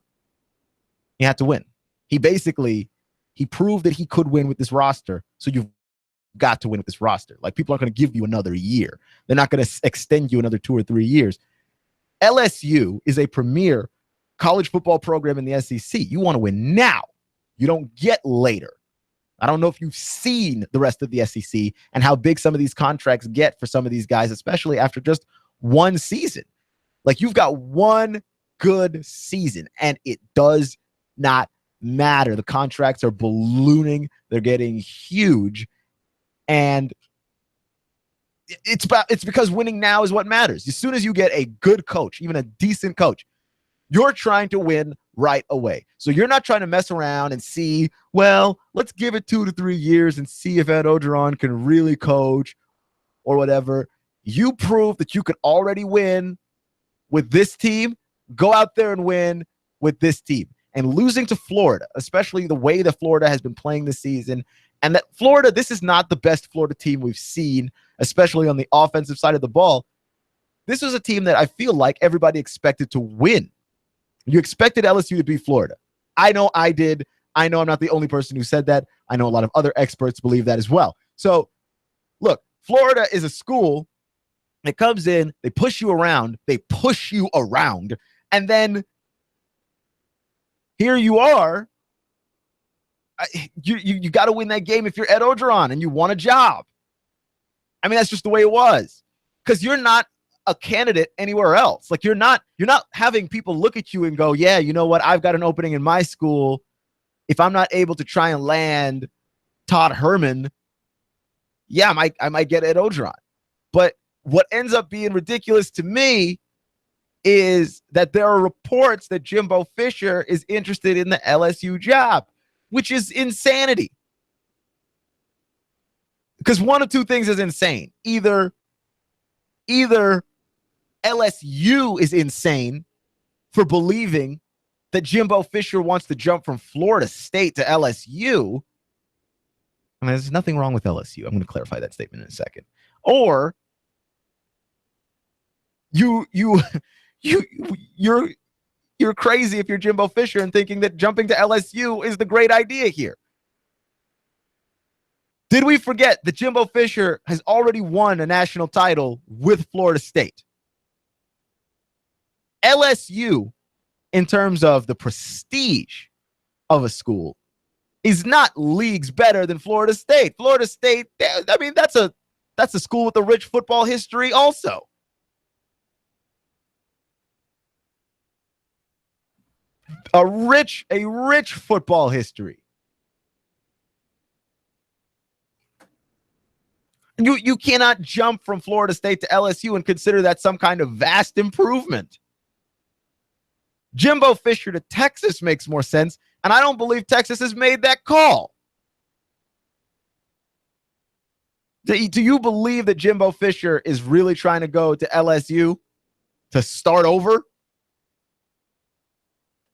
He had to win. He proved that he could win with this roster. So you've got to win with this roster. Like, people aren't going to give you another year. They're not going to extend you another 2 or 3 years. LSU is a premier college football program in the SEC. You want to win now. You don't get later. I don't know if you've seen the rest of the SEC and how big some of these contracts get for some of these guys, especially after just one season. Like, you've got one good season, and it does not matter. The contracts are ballooning. They're getting huge. And it's because winning now is what matters. As soon as you get a good coach, even a decent coach, you're trying to win right away. So you're not trying to mess around and see, well, let's give it 2 to 3 years and see if Ed Orgeron can really coach or whatever. You prove that you could already win with this team. Go out there and win with this team. And losing to Florida, especially the way that Florida has been playing this season, and that Florida, this is not the best Florida team we've seen, especially on the offensive side of the ball. This was a team that I feel like everybody expected to win. You expected LSU to beat Florida. I know I did. I know I'm not the only person who said that. I know a lot of other experts believe that as well. So, look, Florida is a school that comes in, they push you around, and then here you are. You got to win that game if you're Ed Orgeron and you want a job. I mean, that's just the way it was, because you're not a candidate anywhere else. Like, you're not having people look at you and go, yeah, you know what? I've got an opening in my school. If I'm not able to try and land Todd Herman, yeah, I might get Ed Orgeron. But what ends up being ridiculous to me is that there are reports that Jimbo Fisher is interested in the LSU job, which is insanity. Because one of two things is insane. Either LSU is insane for believing that Jimbo Fisher wants to jump from Florida State to LSU. I mean, there's nothing wrong with LSU. I'm going to clarify that statement in a second. Or you're crazy if you're Jimbo Fisher and thinking that jumping to LSU is the great idea here. Did we forget that Jimbo Fisher has already won a national title with Florida State? LSU, in terms of the prestige of a school, is not leagues better than Florida State. Florida State, I mean, that's a school with a rich football history also. A rich football history. You cannot jump from Florida State to LSU and consider that some kind of vast improvement. Jimbo Fisher to Texas makes more sense, and I don't believe Texas has made that call. Do you believe that Jimbo Fisher is really trying to go to LSU to start over?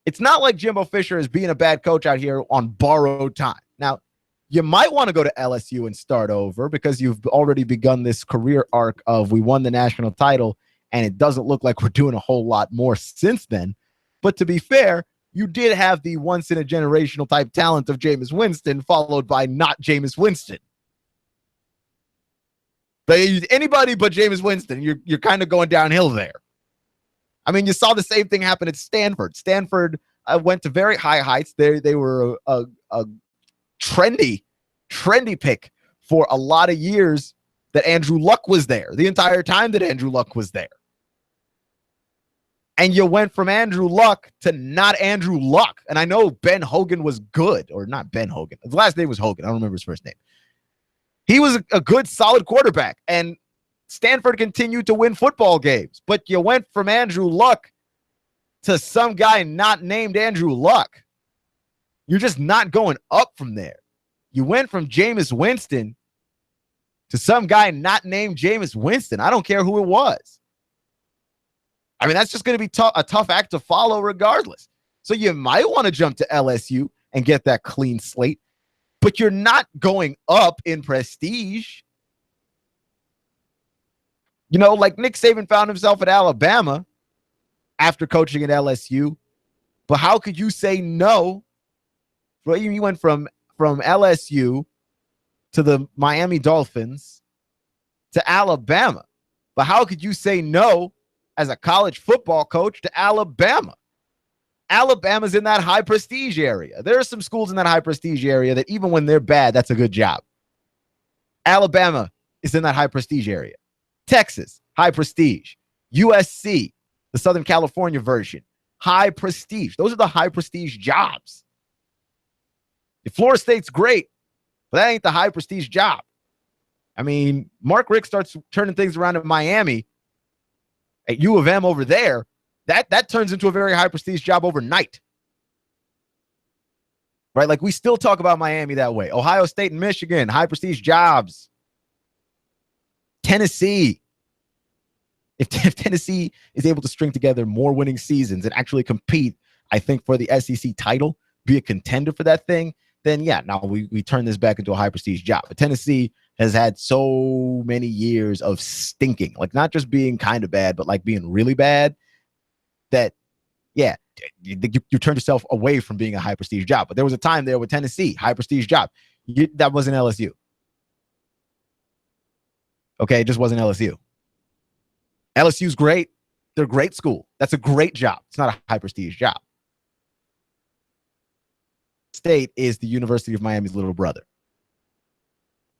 It's not like Jimbo Fisher is being a bad coach out here on borrowed time. Now, you might want to go to LSU and start over because you've already begun this career arc of we won the national title, and it doesn't look like we're doing a whole lot more since then. But to be fair, you did have the once-in-a-generational type talent of Jameis Winston, followed by not Jameis Winston. But anybody but Jameis Winston, you're kind of going downhill there. I mean, you saw the same thing happen at Stanford. Stanford went to very high heights. They were a trendy pick for a lot of years, that Andrew Luck was there, the entire time that Andrew Luck was there. And you went from Andrew Luck to not Andrew Luck. And I know Ben Hogan was good, or not Ben Hogan. His last name was Hogan. I don't remember his first name. He was a good, solid quarterback. And Stanford continued to win football games. But you went from Andrew Luck to some guy not named Andrew Luck. You're just not going up from there. You went from Jameis Winston to some guy not named Jameis Winston. I don't care who it was. I mean, that's just going to be a tough act to follow regardless. So you might want to jump to LSU and get that clean slate, but you're not going up in prestige. You know, like Nick Saban found himself at Alabama after coaching at LSU, but how could you say no? Well, you went from LSU to the Miami Dolphins to Alabama, but how could you say no as a college football coach to Alabama? Alabama's in that high prestige area. There are some schools in that high prestige area that even when they're bad, that's a good job. Alabama is in that high prestige area. Texas, high prestige. USC, the Southern California version, high prestige. Those are the high prestige jobs. If Florida State's great, but that ain't the high prestige job. I mean, Mark Richt starts turning things around in Miami at U of M over there, that turns into a very high prestige job overnight. Right? Like, we still talk about Miami that way. Ohio State and Michigan, high prestige jobs. Tennessee. If Tennessee is able to string together more winning seasons and actually compete, I think, for the SEC title, be a contender for that thing, then yeah, now we turn this back into a high prestige job. But Tennessee has had so many years of stinking, like not just being kind of bad, but like being really bad, that, yeah, you turned yourself away from being a high prestige job. But there was a time there with Tennessee, high prestige job. That wasn't LSU. Okay, it just wasn't LSU. LSU's great. They're a great school. That's a great job. It's not a high prestige job. State is the University of Miami's little brother.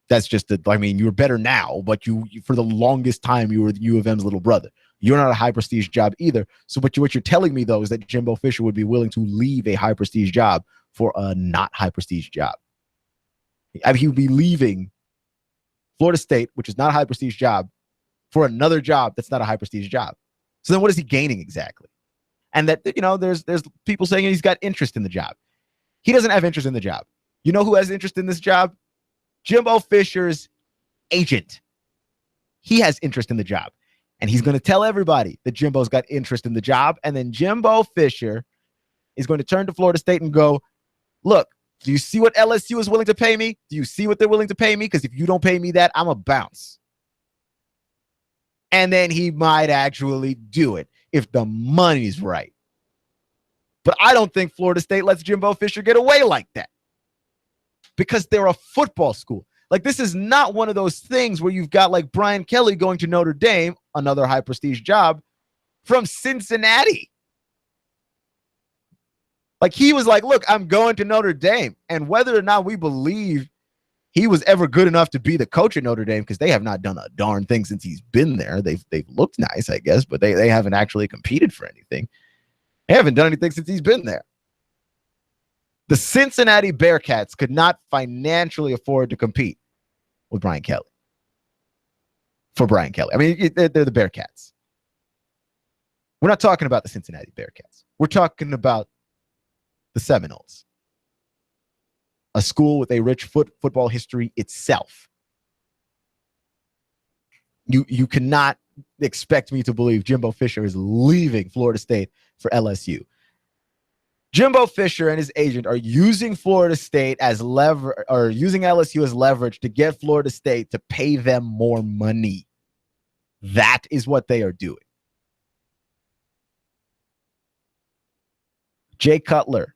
That's just I mean, you're better now, but you for the longest time, you were U of M's little brother. You're not a high prestige job either. So what you're telling me, though, is that Jimbo Fisher would be willing to leave a high prestige job for a not high prestige job. I mean, he would be leaving Florida State, which is not a high prestige job, for another job that's not a high prestige job. So then what is he gaining exactly? And that, you know, there's people saying he's got interest in the job. He doesn't have interest in the job. You know who has interest in this job? Jimbo Fisher's agent. He has interest in the job. And he's going to tell everybody that Jimbo's got interest in the job. And then Jimbo Fisher is going to turn to Florida State and go, look, do you see what LSU is willing to pay me? Do you see what they're willing to pay me? Because if you don't pay me that, I'm a bounce. And then he might actually do it if the money's right. But I don't think Florida State lets Jimbo Fisher get away like that, because they're a football school. Like, this is not one of those things where you've got like Brian Kelly going to Notre Dame, another high prestige job, from Cincinnati. Like, he was like, look, I'm going to Notre Dame. And whether or not we believe he was ever good enough to be the coach at Notre Dame, because they have not done a darn thing since he's been there. They've looked nice, I guess, but they haven't actually competed for anything. They haven't done anything since he's been there. The Cincinnati Bearcats could not financially afford to compete with Brian Kelly. For Brian Kelly. I mean, they're the Bearcats. We're not talking about the Cincinnati Bearcats. We're talking about the Seminoles, a school with a rich football history itself. You cannot expect me to believe Jimbo Fisher is leaving Florida State for LSU. Jimbo Fisher and his agent are using Florida State as using LSU as leverage to get Florida State to pay them more money. That is what they are doing. Jay Cutler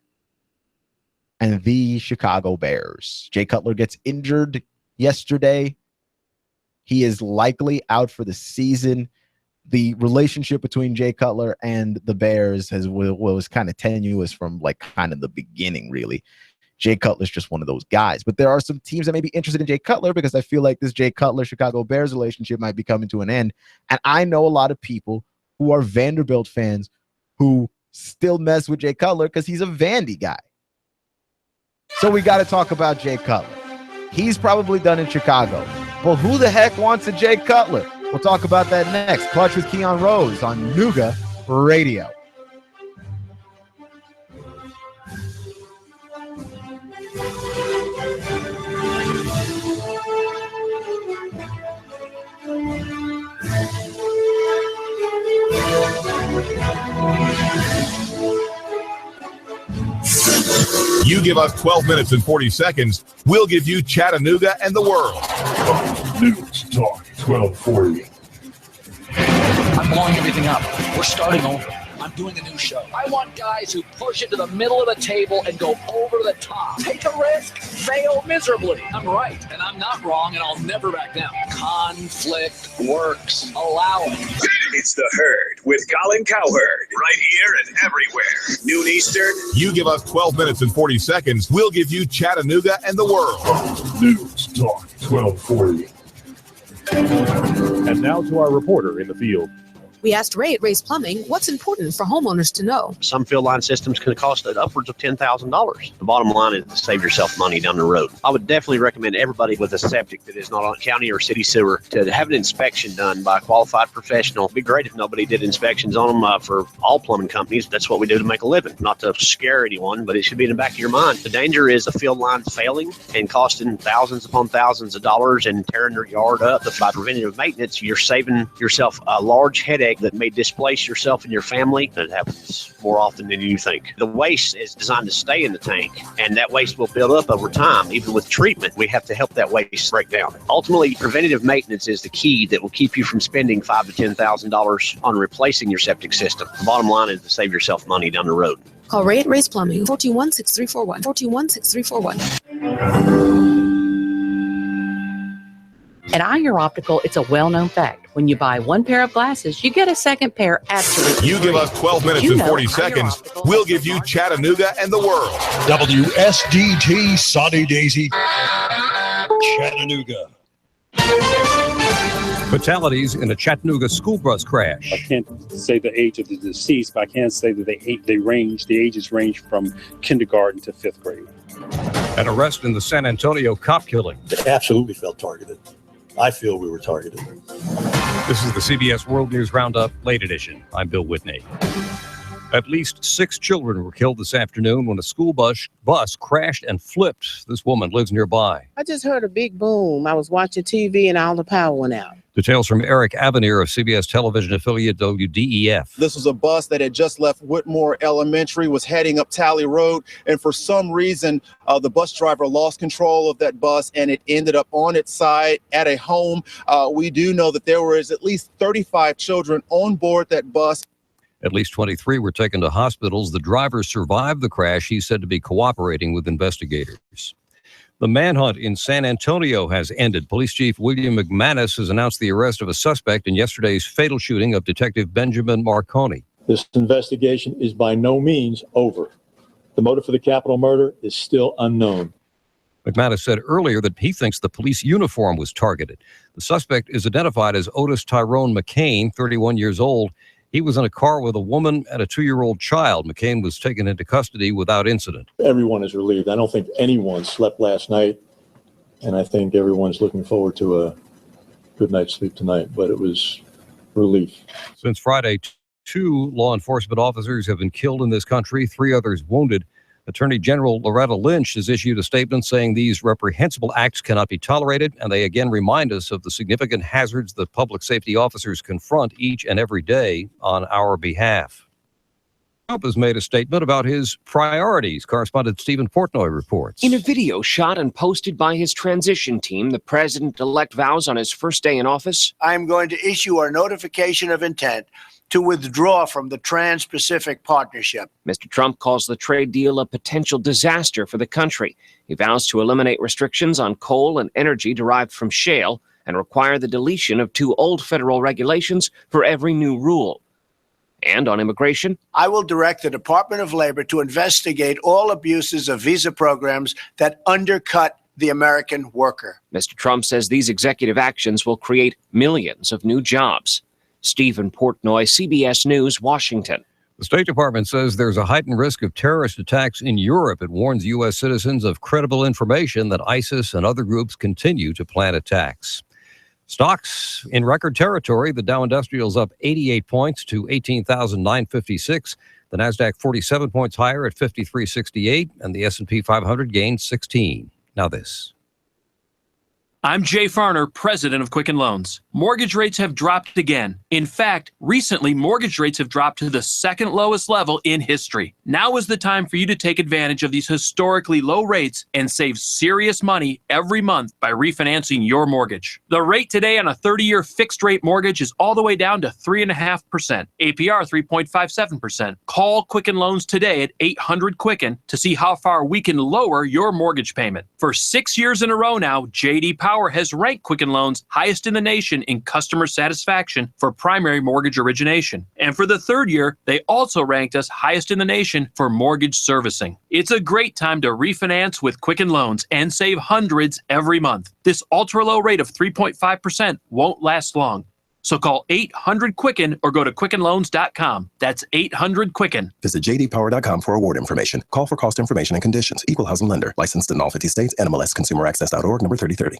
and the Chicago Bears. Jay Cutler gets injured yesterday. He is likely out for the season. The relationship between Jay Cutler and the Bears was kind of tenuous from like kind of the beginning, really. Jay Cutler's just one of those guys. But there are some teams that may be interested in Jay Cutler because I feel like this Jay Cutler-Chicago Bears relationship might be coming to an end. And I know a lot of people who are Vanderbilt fans who still mess with Jay Cutler because he's a Vandy guy. So we got to talk about Jay Cutler. He's probably done in Chicago. Well, who the heck wants a Jay Cutler? We'll talk about that next. Clutch with Keon Rose on Nooga Radio. You give us 12 minutes and 40 seconds, we'll give you Chattanooga and the world. News Talk 1240. I'm blowing everything up. We're starting over. I'm doing a new show. I want guys who push it to the middle of the table and go over the top. Take a risk, fail miserably. I'm right, and I'm not wrong, and I'll never back down. Conflict works. Allow it. It's The Herd with Colin Cowherd. Right here and everywhere. Noon Eastern. You give us 12 minutes and 40 seconds, we'll give you Chattanooga and the world. News Talk 1240. And now to our reporter in the field. We asked Ray at Ray's Plumbing what's important for homeowners to know. Some field line systems can cost upwards of $10,000. The bottom line is to save yourself money down the road. I would definitely recommend everybody with a septic that is not on county or city sewer to have an inspection done by a qualified professional. It'd be great if nobody did inspections on them for all plumbing companies. That's what we do to make a living. Not to scare anyone, but it should be in the back of your mind. The danger is a field line failing and costing thousands upon thousands of dollars and tearing your yard up. By preventative maintenance, you're saving yourself a large headache that may displace yourself and your family. That happens more often than you think. The waste is designed to stay in the tank, and that waste will build up over time. Even with treatment, we have to help that waste break down. Ultimately, preventative maintenance is the key that will keep you from spending $5,000 to $10,000 on replacing your septic system. The bottom line is to save yourself money down the road. Call Ray at Ray's Plumbing, 421-6341, 421-6341. At Iyer Optical, it's a well-known fact. When you buy one pair of glasses, you get a second pair absolutely You free. give us 12 minutes and 40 seconds, we'll give you Chattanooga and the world. WSDT Sunny Daisy, Chattanooga. Fatalities in a Chattanooga school bus crash. I can't say the age of the deceased, but I can say that the ages range from kindergarten to 5th grade. An arrest in the San Antonio cop killing. They absolutely felt targeted. I feel we were targeted. This is the CBS World News Roundup, late edition. I'm Bill Whitney. At least 6 children were killed this afternoon when a school bus crashed and flipped. This woman lives nearby. I just heard a big boom. I was watching TV and all the power went out. Details from Eric Avenir of CBS television affiliate WDEF. This was a bus that had just left Whitmore Elementary, was heading up Tally Road, and for some reason, the bus driver lost control of that bus, and it ended up on its side at a home. We do know that there was at least 35 children on board that bus. At least 23 were taken to hospitals. The driver survived the crash. He's said to be cooperating with investigators. The manhunt in San Antonio has ended. Police Chief William McManus has announced the arrest of a suspect in yesterday's fatal shooting of Detective Benjamin Marconi. This investigation is by no means over. The motive for the capital murder is still unknown. McManus said earlier that he thinks the police uniform was targeted. The suspect is identified as Otis Tyrone McCain, 31 years old. He was in a car with a woman and a 2-year-old child. McCain was taken into custody without incident. Everyone is relieved. I don't think anyone slept last night, and I think everyone's looking forward to a good night's sleep tonight, but it was relief. Since Friday, 2 law enforcement officers have been killed in this country, 3 others wounded. Attorney General Loretta Lynch has issued a statement saying these reprehensible acts cannot be tolerated, and they again remind us of the significant hazards that public safety officers confront each and every day on our behalf. Trump has made a statement about his priorities. Correspondent Stephen Portnoy reports. In a video shot and posted by his transition team, the president-elect vows on his first day in office, I'm going to issue our notification of intent to withdraw from the Trans-Pacific Partnership. Mr. Trump calls the trade deal a potential disaster for the country. He vows to eliminate restrictions on coal and energy derived from shale and require the deletion of 2 old federal regulations for every new rule. And on immigration, I will direct the Department of Labor to investigate all abuses of visa programs that undercut the American worker. Mr. Trump says these executive actions will create millions of new jobs. Stephen Portnoy, CBS News, Washington. The State Department says there's a heightened risk of terrorist attacks in Europe. It warns U.S. citizens of credible information that ISIS and other groups continue to plan attacks. Stocks in record territory. The Dow Industrial's up 88 points to 18,956. The Nasdaq 47 points higher at 5368, and the S&P 500 gained 16. Now this. I'm Jay Farner, president of Quicken Loans. Mortgage rates have dropped again. In fact, recently, mortgage rates have dropped to the second lowest level in history. Now is the time for you to take advantage of these historically low rates and save serious money every month by refinancing your mortgage. The rate today on a 30-year fixed-rate mortgage is all the way down to 3.5%, APR 3.57%. Call Quicken Loans today at 800-QUICKEN to see how far we can lower your mortgage payment. For 6 years in a row now, J.D. Power has ranked Quicken Loans highest in the nation in customer satisfaction for primary mortgage origination. And for the third year, they also ranked us highest in the nation for mortgage servicing. It's a great time to refinance with Quicken Loans and save hundreds every month. This ultra-low rate of 3.5% won't last long. So call 800-QUICKEN or go to QuickenLoans.com. That's 800-QUICKEN. Visit jdpower.com for award information. Call for cost information and conditions. Equal housing lender. Licensed in all 50 states. NMLS ConsumerAccess.org, number 3030.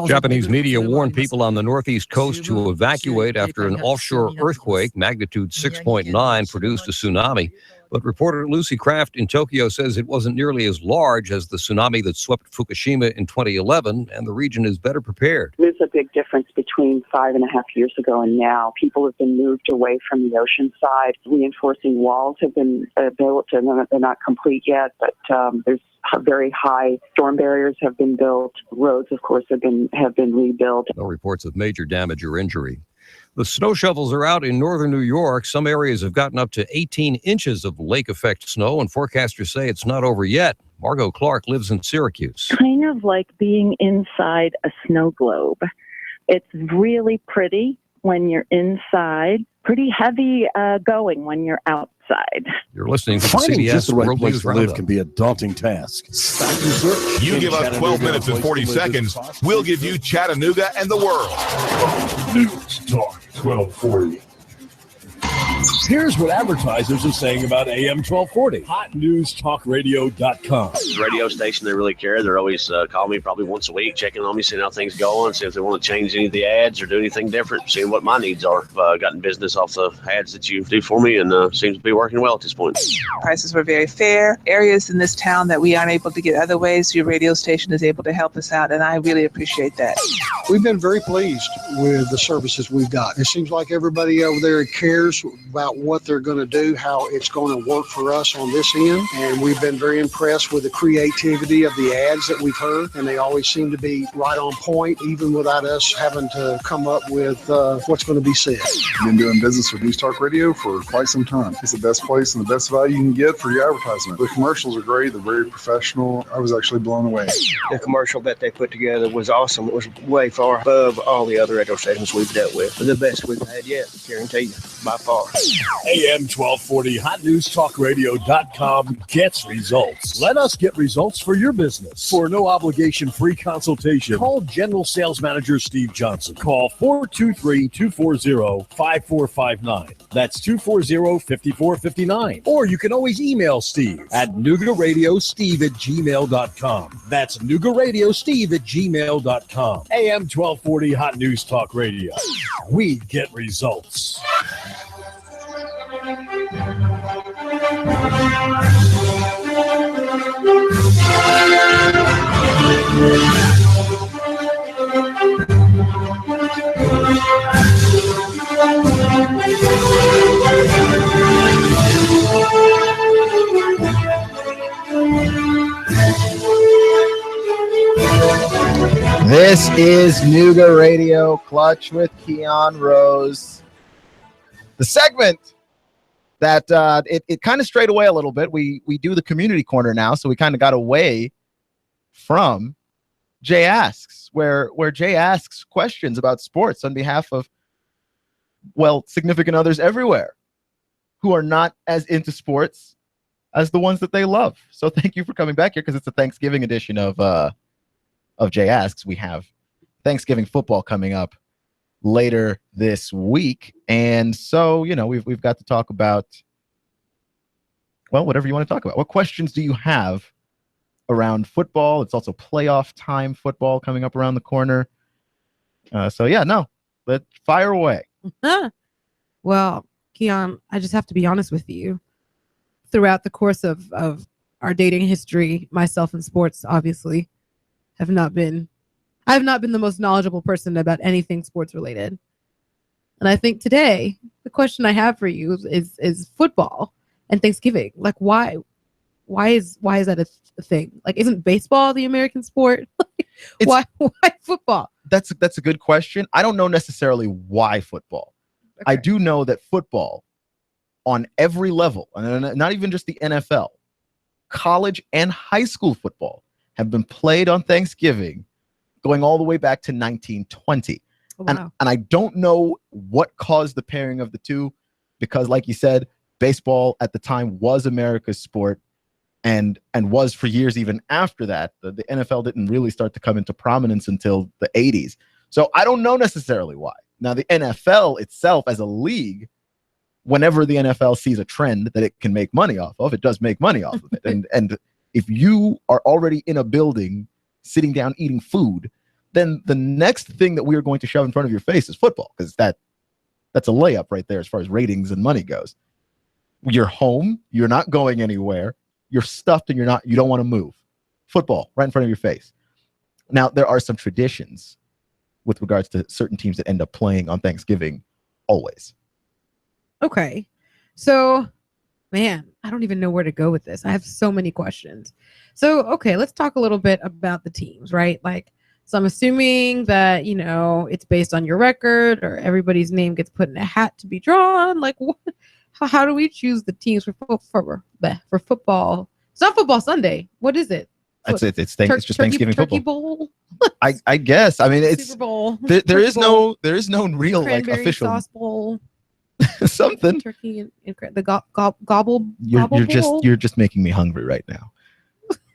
Japanese media warned people on the northeast coast to evacuate after an offshore earthquake, magnitude 6.9, produced a tsunami. But reporter Lucy Kraft in Tokyo says it wasn't nearly as large as the tsunami that swept Fukushima in 2011, and the region is better prepared. There's a big difference between 5.5 years ago and now. People have been moved away from the ocean side. Reinforcing walls have been built, and they're not complete yet, but there's very high storm barriers have been built. Roads, of course, have been rebuilt. No reports of major damage or injury. The snow shovels are out in northern New York. Some areas have gotten up to 18 inches of lake effect snow, and forecasters say it's not over yet. Margot Clark lives in Syracuse. Kind of like being inside a snow globe. It's really pretty when you're inside, pretty heavy going when you're outside. You're listening to Finding CBS just the right World place News to live Roundup. can be a daunting task. Stop your search. You give us 12 minutes and 40 seconds, we'll give you Chattanooga and the world. News Talk 1240. Here's what advertisers are saying about AM 1240. HotNewsTalkRadio.com. Radio station, they really care. They're always calling me probably once a week, checking on me, seeing how things going, see if they want to change any of the ads or do anything different, seeing what my needs are. Gotten business off the ads that you do for me, and seems to be working well at this point. Prices were very fair. Areas in this town that we aren't able to get other ways, your radio station is able to help us out, and I really appreciate that. We've been very pleased with the services we've got. It seems like everybody over there cares about what they're going to do, how it's going to work for us on this end. And we've been very impressed with the creativity of the ads that we've heard. And they always seem to be right on point, even without us having to come up with what's going to be said. I've been doing business with News Talk Radio for quite some time. It's the best place and the best value you can get for your advertisement. The commercials are great. They're very professional. I was actually blown away. The commercial that they put together was awesome. It was way far above all the other radio stations we've dealt with. The best we've had yet, guarantee you, by far. AM 1240 HotNewsTalkRadio.com gets results. Let us get results for your business. For no obligation free consultation, call General Sales Manager Steve Johnson. Call 423-240-5459. That's 240-5459. Or you can always email Steve at NougaRadioSteve@gmail.com. That's NougaRadioSteve@gmail.com. AM 1240 Hot News Talk Radio. We get results. This is Nooga Radio Clutch with Keon Rose. The segment that it kind of strayed away a little bit. We do the community corner now, so we kind of got away from Jay Asks, where Jay asks questions about sports on behalf of significant others everywhere who are not as into sports as the ones that they love. So thank you for coming back here, because it's a Thanksgiving edition of Jay Asks. We have Thanksgiving football coming up later this week, and so we've got to talk about whatever you want to talk about. What questions do you have around football? It's also playoff time football coming up around the corner. Let's fire away. Well, Keon, I just have to be honest with you. Throughout the course of our dating history, myself in sports, obviously, I have not been the most knowledgeable person about anything sports related. And I think today, the question I have for you is football and Thanksgiving. Like, why is that a thing? Like, isn't baseball the American sport? Why football? That's a good question. I don't know necessarily why football. Okay. I do know that football on every level, and not even just the NFL, college and high school football have been played on Thanksgiving going all the way back to 1920. Oh, wow. And I don't know what caused the pairing of the two, because like you said, baseball at the time was America's sport and was for years even after that. The NFL didn't really start to come into prominence until the 80s. So I don't know necessarily why. Now, the NFL itself as a league, whenever the NFL sees a trend that it can make money off of, it does make money off of it. And if you are already in a building sitting down eating food, then the next thing that we are going to shove in front of your face is football, because that's a layup right there as far as ratings and money goes. You're home, you're not going anywhere, you're stuffed, and you don't want to move. Football right in front of your face. Now, there are some traditions with regards to certain teams that end up playing on Thanksgiving always. Okay. So, man, I don't even know where to go with this. I have so many questions. So, okay, let's talk a little bit about the teams, right? Like, so I'm assuming that, it's based on your record, or everybody's name gets put in a hat to be drawn. Like, what? How do we choose the teams for football? It's not Football Sunday. What is it? That's it. It's just Thanksgiving turkey football. Bowl. I guess. I mean, it's Super Bowl. There is no real Cranberry official sauce bowl. something. Turkey and the gobble. You're just making me hungry right now.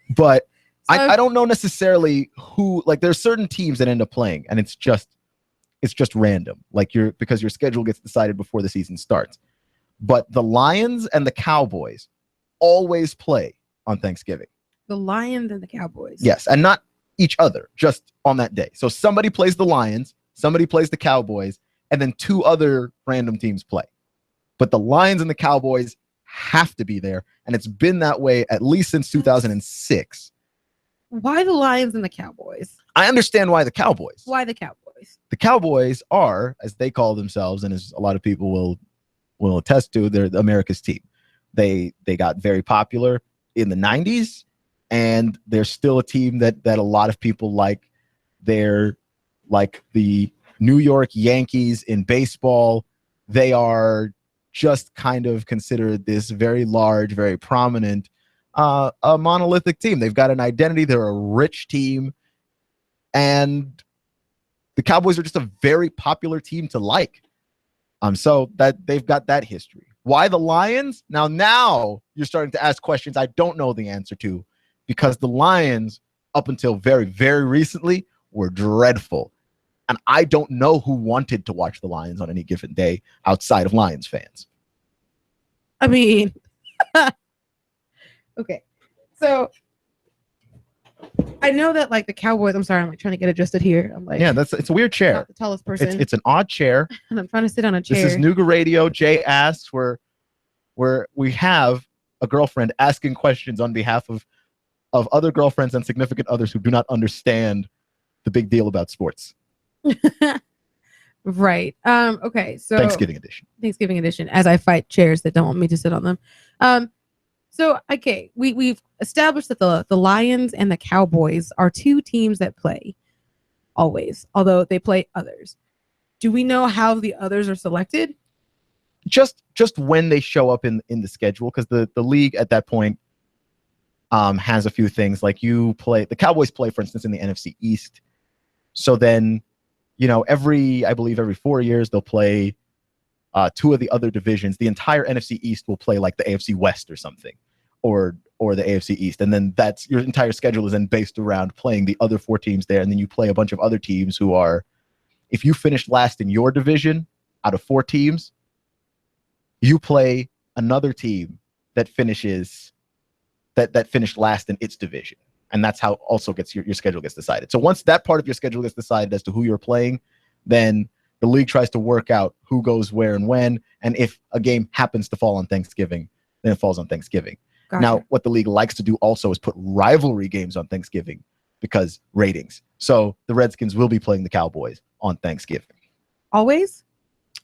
But so, I don't know necessarily who. Like, there's certain teams that end up playing, and it's just random. Like, because your schedule gets decided before the season starts. But the Lions and the Cowboys always play on Thanksgiving. The Lions and the Cowboys. Yes, and not each other, just on that day. So somebody plays the Lions, somebody plays the Cowboys, and then two other random teams play. But the Lions and the Cowboys have to be there, and it's been that way at least since 2006. Why the Lions and the Cowboys? I understand why the Cowboys. Why the Cowboys? The Cowboys are, as they call themselves, and as a lot of people will attest to, they're America's team. They got very popular in the 90s, and they're still a team that a lot of people like. They're like the New York Yankees in baseball. They are just kind of considered this very large, very prominent, a monolithic team. They've got an identity. They're a rich team, and the Cowboys are just a very popular team to like. So that they've got that history. Why the Lions? Now you're starting to ask questions I don't know the answer to, because the Lions, up until very, very recently, were dreadful. And I don't know who wanted to watch the Lions on any given day outside of Lions fans. I mean, okay. So I know that, like, the Cowboys, I'm sorry, I'm like trying to get adjusted here. I'm like, yeah, it's a weird chair. Not the tallest person. It's an odd chair. And I'm trying to sit on a chair. This is Nooga Radio. Jay Asks, where we have a girlfriend asking questions on behalf of other girlfriends and significant others who do not understand the big deal about sports. Right. Okay. So Thanksgiving edition. As I fight chairs that don't want me to sit on them. So, okay, we've established that the Lions and the Cowboys are two teams that play always, although they play others. Do we know how the others are selected? Just when they show up in the schedule, because the league at that point has a few things. Like, the Cowboys play, for instance, in the NFC East. So then, I believe every 4 years they'll play two of the other divisions, the entire NFC East will play like the AFC West or something, or the AFC East. And then that's your entire schedule is then based around playing the other 4 teams there. And then you play a bunch of other teams who are, if you finish last in your division out of 4 teams, you play another team that finishes that finished last in its division. And that's how also gets your schedule gets decided. So once that part of your schedule gets decided as to who you're playing, then the league tries to work out who goes where and when. And if a game happens to fall on Thanksgiving, then it falls on Thanksgiving. Gotcha. Now, what the league likes to do also is put rivalry games on Thanksgiving because ratings. So the Redskins will be playing the Cowboys on Thanksgiving. Always?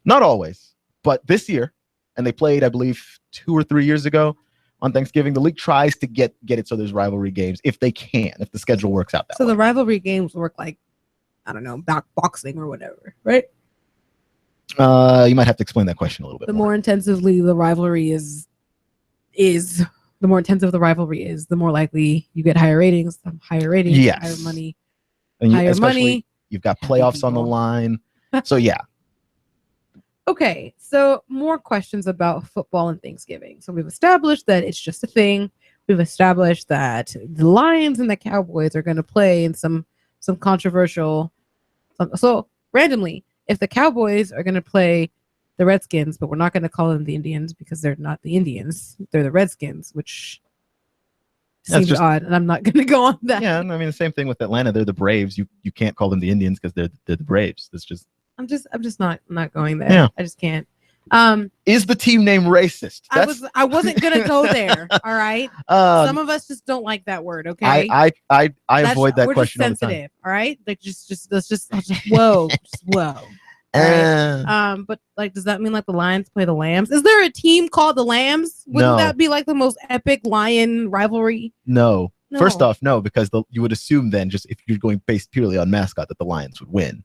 Not always, but this year, and they played, I believe, 2 or 3 years ago on Thanksgiving. The league tries to get it so there's rivalry games if they can, if the schedule works out that way. So the rivalry games work like, I don't know, boxing or whatever, right? You might have to explain that question a little bit more. The more intensively the rivalry is the more intensive the rivalry is, the more likely you get higher ratings, yes. Higher money, and higher money. You've got playoffs on the line. So yeah. Okay, so more questions about football and Thanksgiving. So we've established that it's just a thing. We've established that the Lions and the Cowboys are going to play in some controversial. So randomly, if the Cowboys are going to play the Redskins, but we're not going to call them the Indians because they're not the Indians, they're the Redskins, which seems odd, and I'm not going to go on that. Yeah, I mean the same thing with Atlanta. They're the Braves. You can't call them the Indians because they're the Braves. That's just. I'm just not going there. Yeah. I just can't. Is the team name racist? I wasn't gonna go there. All right. Some of us just don't like that word. Okay. I avoid that question all the time. Sensitive. All right. Like let's just whoa, just whoa. Right? But like, does that mean like the Lions play the Lambs? Is there a team called the Lambs? Wouldn't that be like the most epic Lion rivalry? No. First off, no, because you would assume then, just if you're going based purely on mascot, that the Lions would win.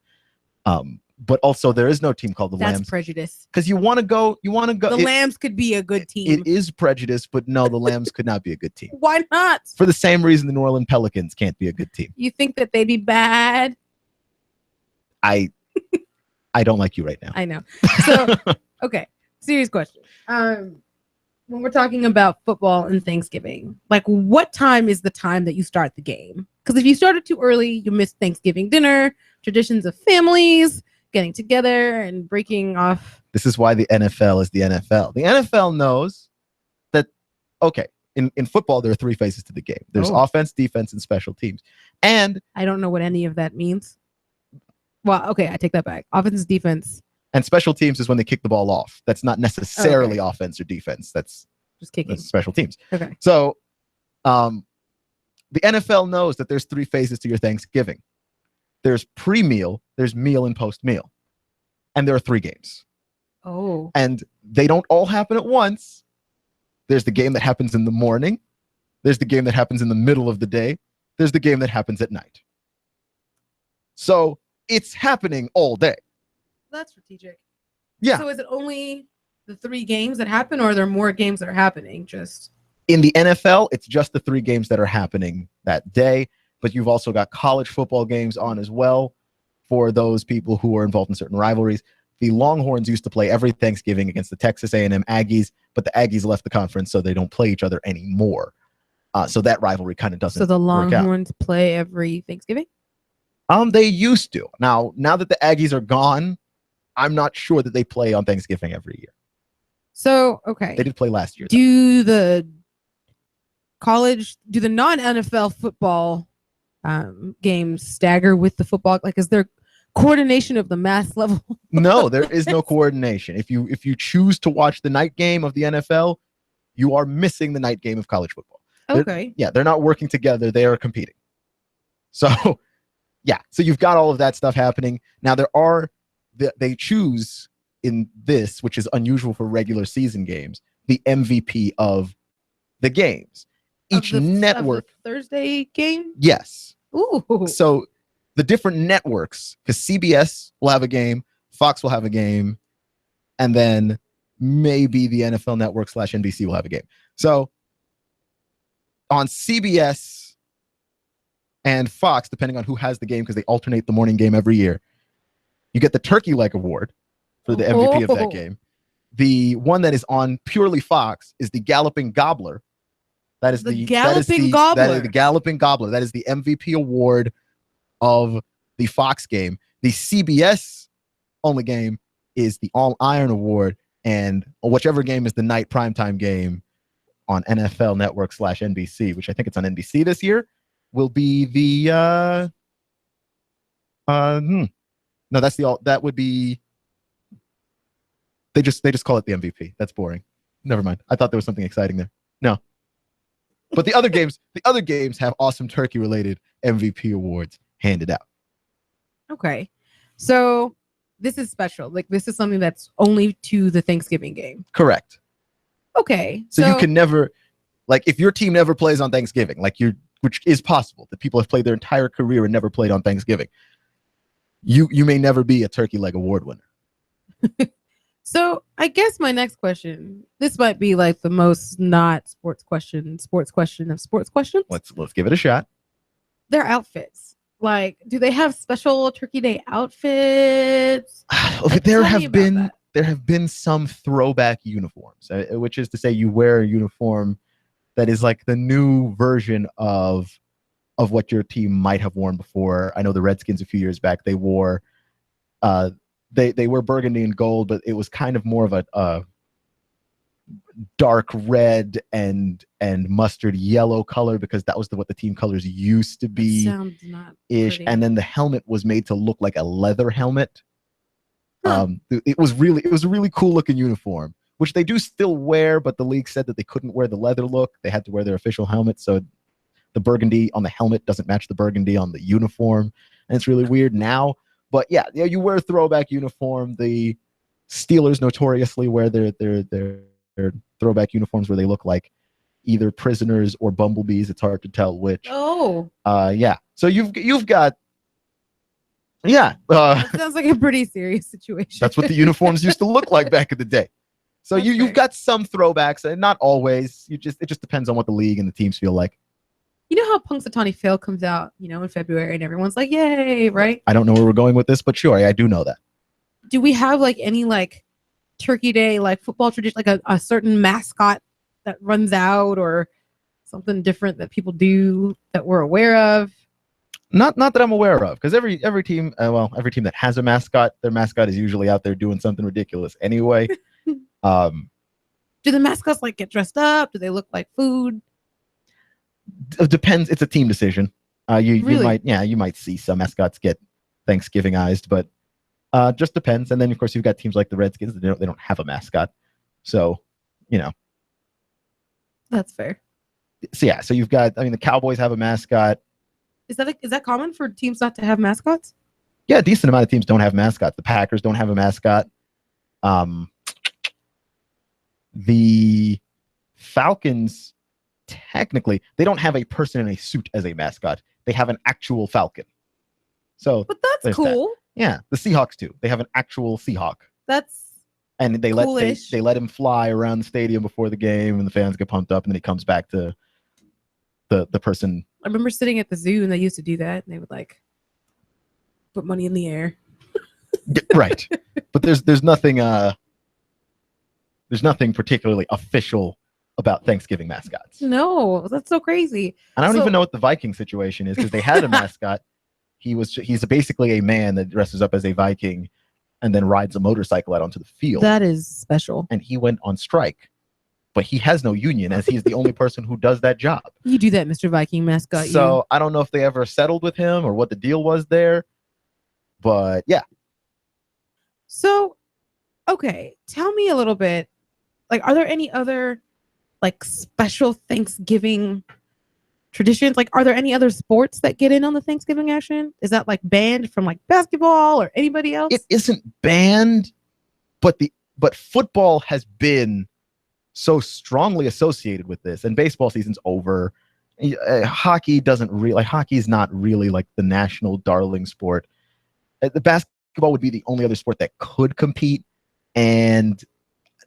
But also there is no team called the Lambs. That's prejudice. Because you want to go. The Lambs could be a good team. It is prejudice, but no, the Lambs could not be a good team. Why not? For the same reason the New Orleans Pelicans can't be a good team. You think that they'd be bad? I don't like you right now. I know. So okay, serious question. When we're talking about football and Thanksgiving, like what time is the time that you start the game? Because if you started too early, you miss Thanksgiving dinner, traditions of families getting together and breaking off. This is why the NFL is the NFL. The NFL knows that, okay, in football, there are 3 phases to the game. There's offense, defense, and special teams. And I don't know what any of that means. Well, okay, I take that back. Offense, defense. And special teams is when they kick the ball off. That's not necessarily offense or defense. That's just kicking. That's special teams. Okay. So the NFL knows that there's 3 phases to your Thanksgiving. There's pre-meal, there's meal, and post-meal. And there are 3 games. Oh. And they don't all happen at once. There's the game that happens in the morning. There's the game that happens in the middle of the day. There's the game that happens at night. So it's happening all day. That's strategic. Yeah. So is it only the 3 games that happen, or are there more games that are happening? Just in the NFL, it's just the 3 games that are happening that day. But you've also got college football games on as well for those people who are involved in certain rivalries. The Longhorns used to play every Thanksgiving against the Texas A&M Aggies, but the Aggies left the conference, so they don't play each other anymore. So that rivalry kind of doesn't work out. So the Longhorns play every Thanksgiving? They used to. Now that the Aggies are gone, I'm not sure that they play on Thanksgiving every year. So, okay. They did play last year. Do the non-NFL football games stagger with the football? Like, is there coordination of the mass level? No, there is no coordination. If you choose to watch the night game of the NFL, you are missing the night game of college football. Okay. They're not working together. They are competing. So, yeah. So you've got all of that stuff happening. Now they choose in this, which is unusual for regular season games, the MVP of the games. Each network. Thursday game? Yes. Ooh. So the different networks, because CBS will have a game, Fox will have a game, and then maybe the NFL Network / NBC will have a game. So on CBS and Fox, depending on who has the game, because they alternate the morning game every year, you get the Turkey Leg Award for the MVP of that game. The one that is on purely Fox is the Galloping Gobbler. That is the Galloping Gobbler. That is the Galloping Gobbler. That is the MVP award of the Fox game. The CBS only game is the All Iron Award, and whichever game is the night primetime game on NFL Network / NBC, which I think it's on NBC this year, will be the no, that's the all. That would be. They just call it the MVP. That's boring. Never mind. I thought there was something exciting there. No. But the other games have awesome turkey related MVP awards handed out. Okay. So this is special. Like, this is something that's only to the Thanksgiving game. Correct. Okay. So you can never, like, if your team never plays on Thanksgiving, which is possible, that people have played their entire career and never played on Thanksgiving, you may never be a turkey leg award winner. So I guess my next question, this might be like the most not sports question of sports questions. Let's give it a shot. Their outfits. Like, do they have special Turkey Day outfits? There have been some throwback uniforms, which is to say you wear a uniform that is like the new version of what your team might have worn before. I know the Redskins a few years back, they wore they were burgundy and gold, but it was kind of more of a dark red and mustard yellow color, because that was what the team colors used to be. Sounds not ish. pretty. And then the helmet was made to look like a leather helmet. It was a really cool looking uniform, which they do still wear, but the league said that they couldn't wear the leather look. They had to wear their official helmet, so the burgundy on the helmet doesn't match the burgundy on the uniform, and it's really weird now. But yeah, you wear a throwback uniform. The Steelers notoriously wear their throwback uniforms where they look like either prisoners or bumblebees. It's hard to tell which. Oh. Yeah. So you've got. Yeah. That sounds like a pretty serious situation. That's what the uniforms used to look like back in the day. So you've got some throwbacks, and not always. It just depends on what the league and the teams feel like. You know how Punxsutawney Phil comes out, in February, and everyone's like, "Yay!" Right? I don't know where we're going with this, but sure, I do know that. Do we have any Turkey Day football tradition, a certain mascot that runs out, or something different that people do that we're aware of? Not that I'm aware of, because every team that has a mascot, their mascot is usually out there doing something ridiculous anyway. Do the mascots get dressed up? Do they look like food? It depends. It's a team decision. You might see some mascots get Thanksgivingized, but just depends. And then of course you've got teams like the Redskins that they don't have a mascot, so that's fair. So yeah, so you've got. The Cowboys have a mascot. Is that common for teams not to have mascots? Yeah, a decent amount of teams don't have mascots. The Packers don't have a mascot. The Falcons, technically, they don't have a person in a suit as a mascot. They have an actual falcon. But that's cool. That. Yeah, the Seahawks too. They have an actual Seahawk. And they let him fly around the stadium before the game, and the fans get pumped up, and then he comes back to the person. I remember sitting at the zoo, and they used to do that, and they would put money in the air. Right, but there's nothing particularly official about Thanksgiving mascots. No, that's so crazy. And I don't even know what the Viking situation is, because they had a mascot. He's basically a man that dresses up as a Viking and then rides a motorcycle out onto the field. That is special. And he went on strike, but he has no union, as he's the only person who does that job. You do that, Mr. Viking mascot. So I don't know if they ever settled with him or what the deal was there, but yeah. So, okay, tell me a little bit. Are there any other special Thanksgiving traditions? Are there any other sports that get in on the Thanksgiving action? Is that banned from basketball or anybody else? It isn't banned, but football has been so strongly associated with this, and baseball season's over. Hockey is not really the national darling sport. The basketball would be the only other sport that could compete, and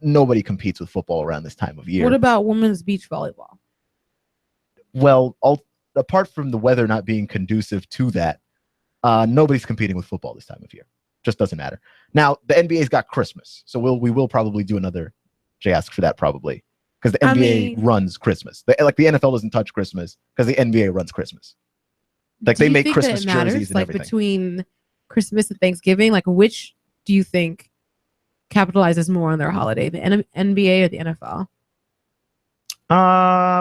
nobody competes with football around this time of year. What about women's beach volleyball? Well, apart from the weather not being conducive to that, nobody's competing with football this time of year. Just doesn't matter. Now the NBA's got Christmas, so we will probably do another Jay Ask for that probably, because the NBA runs Christmas. Like the NFL doesn't touch Christmas because the NBA runs Christmas. Like they make Christmas jerseys and like everything. Between Christmas and Thanksgiving, like which do you think capitalizes more on their holiday, the NBA or the NFL?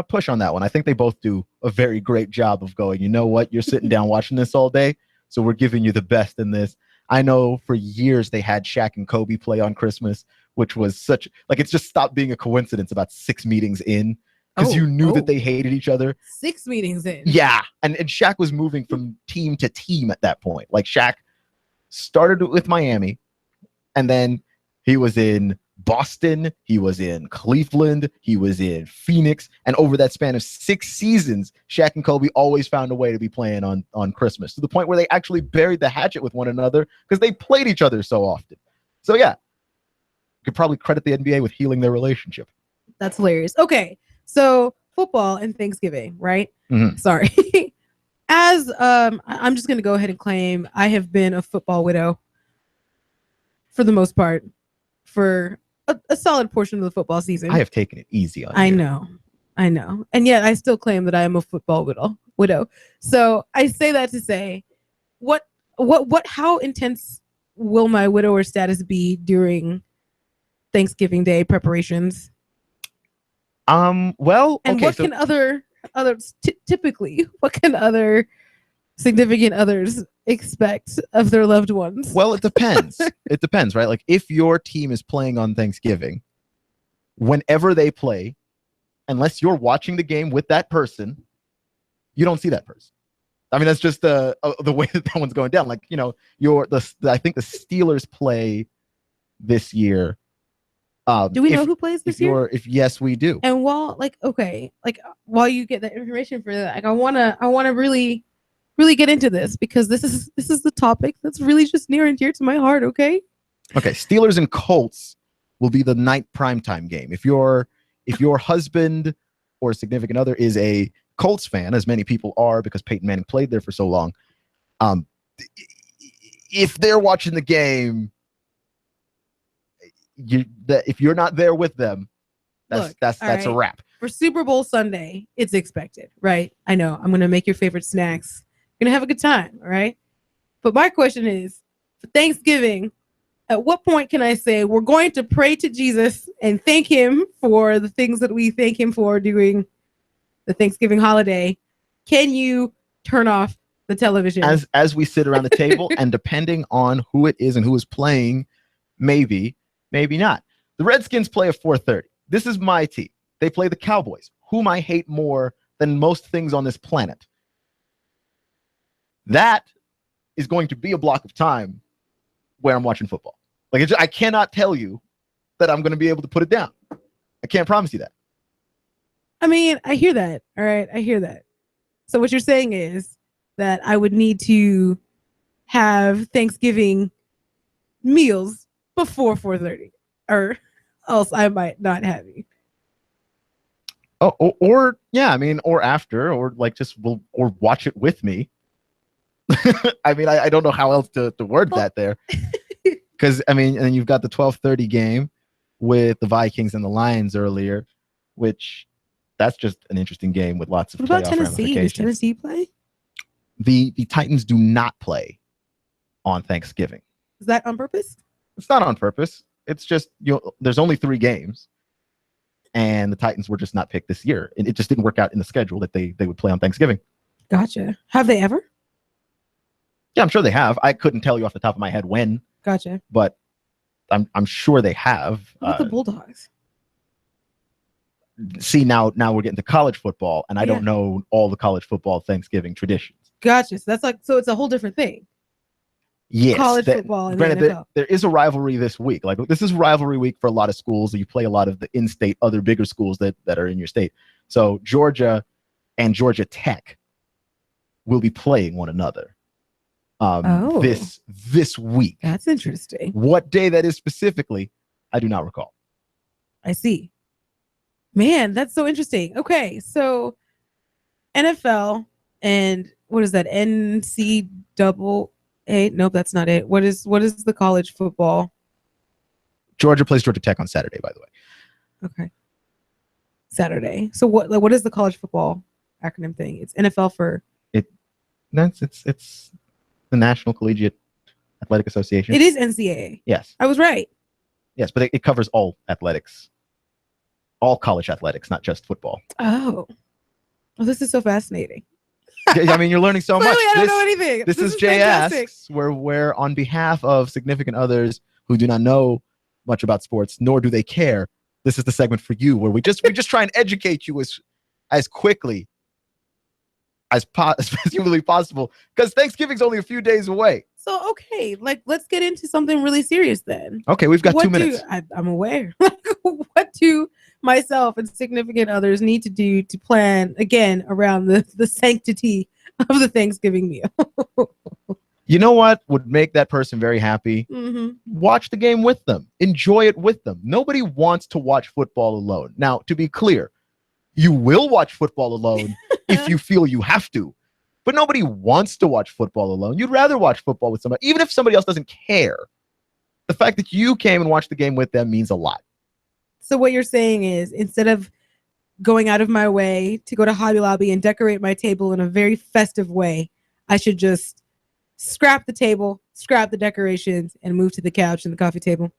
Push on that one. I think they both do a very great job of going, you know what, you're sitting down watching this all day, so we're giving you the best in this. I know for years they had Shaq and Kobe play on Christmas, which was such like it's just stopped being a coincidence about 6 meetings in, because you knew that they hated each other. 6 meetings in. Yeah. And Shaq was moving from team to team at that point. Like Shaq started with Miami, and then he was in Boston, he was in Cleveland, he was in Phoenix, and over that span of 6 seasons, Shaq and Kobe always found a way to be playing on Christmas, to the point where they actually buried the hatchet with one another because they played each other so often. So yeah, you could probably credit the NBA with healing their relationship. That's hilarious. Okay, so football and Thanksgiving, right? Mm-hmm. Sorry. As I'm just going to go ahead and claim I have been a football widow for the most part for a solid portion of the football season. I have taken it easy on I you. know. And yet I still claim that I am a football widow. So I say that to say, how intense will my widower status be during Thanksgiving Day preparations? Well, and okay, what can typically what can other significant others expect of their loved ones? Well, it depends. It depends, right? Like if your team is playing on Thanksgiving, whenever they play, unless you're watching the game with that person, you don't see that person. I mean, that's just the way that one's going down. Like, you know, I think the Steelers play this year. Do we know who plays this year? Yes, we do. And while while you get that information for that, like I wanna really get into this, because this is the topic that's really just near and dear to my heart. Okay, Steelers and Colts will be the night primetime game. If your husband or significant other is a Colts fan, as many people are because Peyton Manning played there for so long, if they're watching the game, if you're not there with them, that's a wrap. For Super Bowl Sunday, it's expected, right? I know I'm gonna make your favorite snacks. You're gonna have a good time, all right? But my question is, for Thanksgiving, at what point can I say we're going to pray to Jesus and thank him for the things that we thank him for during the Thanksgiving holiday? Can you turn off the television as we sit around the table? And depending on who it is and who is playing, maybe not. The Redskins play at 4:30. This is my team. They play the Cowboys, whom I hate more than most things on this planet. That is going to be a block of time where I'm watching football. Like I cannot tell you that I'm going to be able to put it down. I can't promise you that. I mean, I hear that. All right, I hear that. So what you're saying is that I would need to have Thanksgiving meals before 4:30, or else I might not have you. Oh, or after, or like or watch it with me. I mean, I don't know how else to word that there. Because, I mean, and then you've got the 12:30 game with the Vikings and the Lions earlier, which that's just an interesting game with lots of playoff playoff Tennessee? ramifications. Does Tennessee play? The Titans do not play on Thanksgiving. Is that on purpose? It's not on purpose. It's just, there's only 3 games, and the Titans were just not picked this year. And it just didn't work out in the schedule that they would play on Thanksgiving. Gotcha. Have they ever? Yeah, I'm sure they have. I couldn't tell you off the top of my head when. Gotcha. But I'm sure they have. What about the Bulldogs? See, now we're getting to college football, and I don't know all the college football Thanksgiving traditions. Gotcha. So it's a whole different thing. Yes, college football and granted, the NFL. There is a rivalry this week. Like, this is rivalry week for a lot of schools. You play a lot of the in-state, other bigger schools that are in your state. So Georgia and Georgia Tech will be playing one another this week. That's interesting. What day that is specifically, I do not recall. I see. Man, that's so interesting. Okay, so NFL and what is that? Nope, that's not it. What is the college football? Georgia plays Georgia Tech on Saturday, by the way. Okay. Saturday. So what is the college football acronym thing? It's NFL for it's the National Collegiate Athletic Association. It is NCAA. Yes. I was right. Yes, but it covers all athletics. All college athletics, not just football. Oh. Well, this is so fascinating. I mean, you're learning so much. I don't know anything. This is Jay Asks, where on behalf of significant others who do not know much about sports, nor do they care, this is the segment for you where we just try and educate you as quickly as humanly possible, because Thanksgiving's only a few days away. So, okay, let's get into something really serious then. Okay, we've got 2 minutes. I'm aware. What do myself and significant others need to do to plan, again, around the sanctity of the Thanksgiving meal? You know what would make that person very happy? Mm-hmm. Watch the game with them. Enjoy it with them. Nobody wants to watch football alone. Now, to be clear, you will watch football alone if you feel you have to. But nobody wants to watch football alone. You'd rather watch football with somebody, even if somebody else doesn't care. The fact that you came and watched the game with them means a lot. So what you're saying is, instead of going out of my way to go to Hobby Lobby and decorate my table in a very festive way, I should just scrap the table, scrap the decorations, and move to the couch and the coffee table.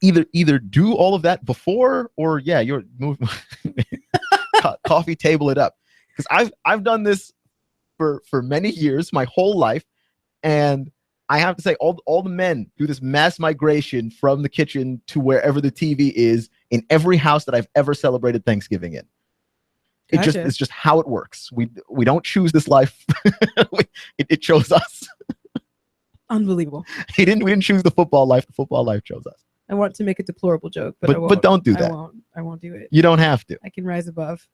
Either do all of that before, or you're moving coffee table it up. Because I've done this for many years, my whole life, and I have to say, all the men do this mass migration from the kitchen to wherever the TV is in every house that I've ever celebrated Thanksgiving in. It's just how it works. We don't choose this life. It chose us. Unbelievable. We didn't choose the football life. The football life chose us. I want to make a deplorable joke, but I won't. But don't do that. I won't do it. You don't have to. I can rise above.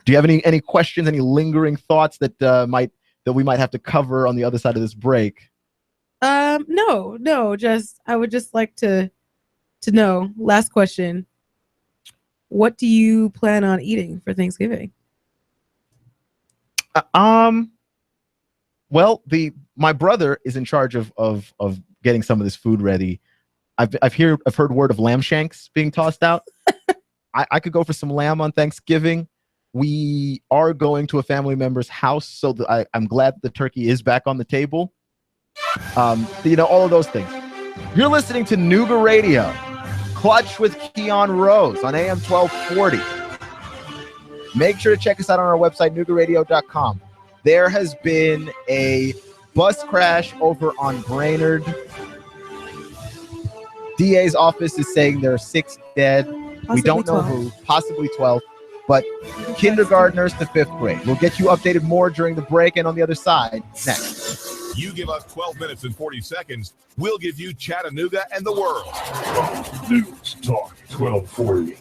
Do you have any questions, any lingering thoughts that we might have to cover on the other side of this break? No. Just I would just like to know. Last question. What do you plan on eating for Thanksgiving? Well, my brother is in charge of getting some of this food ready. I've heard word of lamb shanks being tossed out. I could go for some lamb on Thanksgiving. We are going to a family member's house, so I'm glad the turkey is back on the table. All of those things. You're listening to Nooga Radio, Clutch with Keon Rose on AM 1240. Make sure to check us out on our website, noogaradio.com. There has been a bus crash over on Brainerd. DA's office is saying there are 6 dead. Possibly we don't know 12. who, possibly 12, but kindergartners to 5th grade. We'll get you updated more during the break and on the other side next. You give us 12 minutes and 40 seconds, we'll give you Chattanooga and the world. News Talk 1240.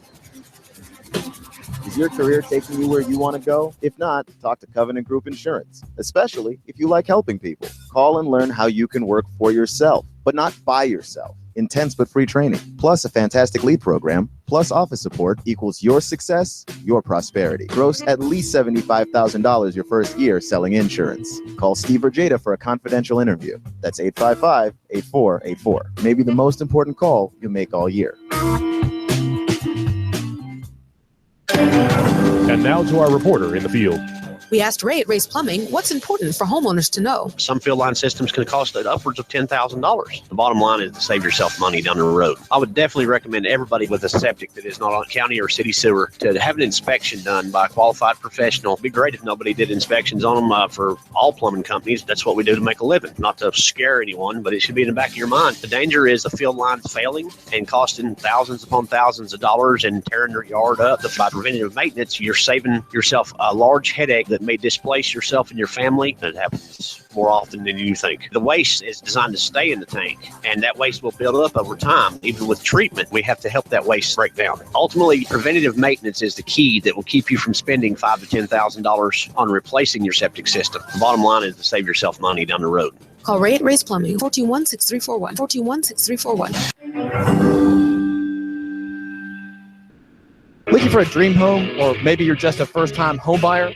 Is your career taking you where you want to go? If not, talk to Covenant Group Insurance, especially if you like helping people. Call and learn how you can work for yourself, but not by yourself. Intense but free training, plus a fantastic lead program, plus office support equals your success, your prosperity. Gross at least $75,000 your first year selling insurance. Call Steve or Jada for a confidential interview. That's 855-8484. Maybe the most important call you'll make all year. And now to our reporter in the field. We asked Ray at Ray's Plumbing what's important for homeowners to know. Some field line systems can cost upwards of $10,000. The bottom line is to save yourself money down the road. I would definitely recommend everybody with a septic that is not on county or city sewer to have an inspection done by a qualified professional. It'd be great if nobody did inspections on them for all plumbing companies. That's what we do to make a living. Not to scare anyone, but it should be in the back of your mind. The danger is the field lines failing and costing thousands upon thousands of dollars and tearing your yard up. By preventative maintenance, you're saving yourself a large headache that may displace yourself and your family. That happens more often than you think. The waste is designed to stay in the tank, and that waste will build up over time. Even with treatment, we have to help that waste break down. Ultimately, preventative maintenance is the key that will keep you from spending $5,000 to $10,000 on replacing your septic system. The bottom line is to save yourself money down the road. Call Ray at Ray's Plumbing, 421-6341, 421-6341. Looking for a dream home, or maybe you're just a first-time home buyer?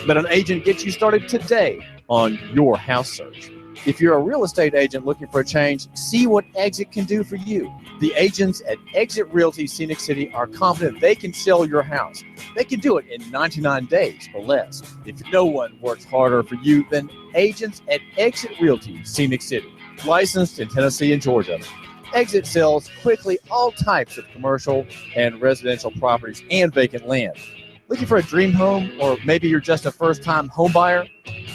Let an agent get you started today on your house search. If you're a real estate agent looking for a change, see what Exit can do for you. The agents at Exit Realty Scenic City are confident they can sell your house. They can do it in 99 days or less. If no one works harder for you than agents at Exit Realty Scenic City, licensed in Tennessee and Georgia. Exit sells quickly all types of commercial and residential properties and vacant land. Looking for a dream home, or maybe you're just a first-time home buyer?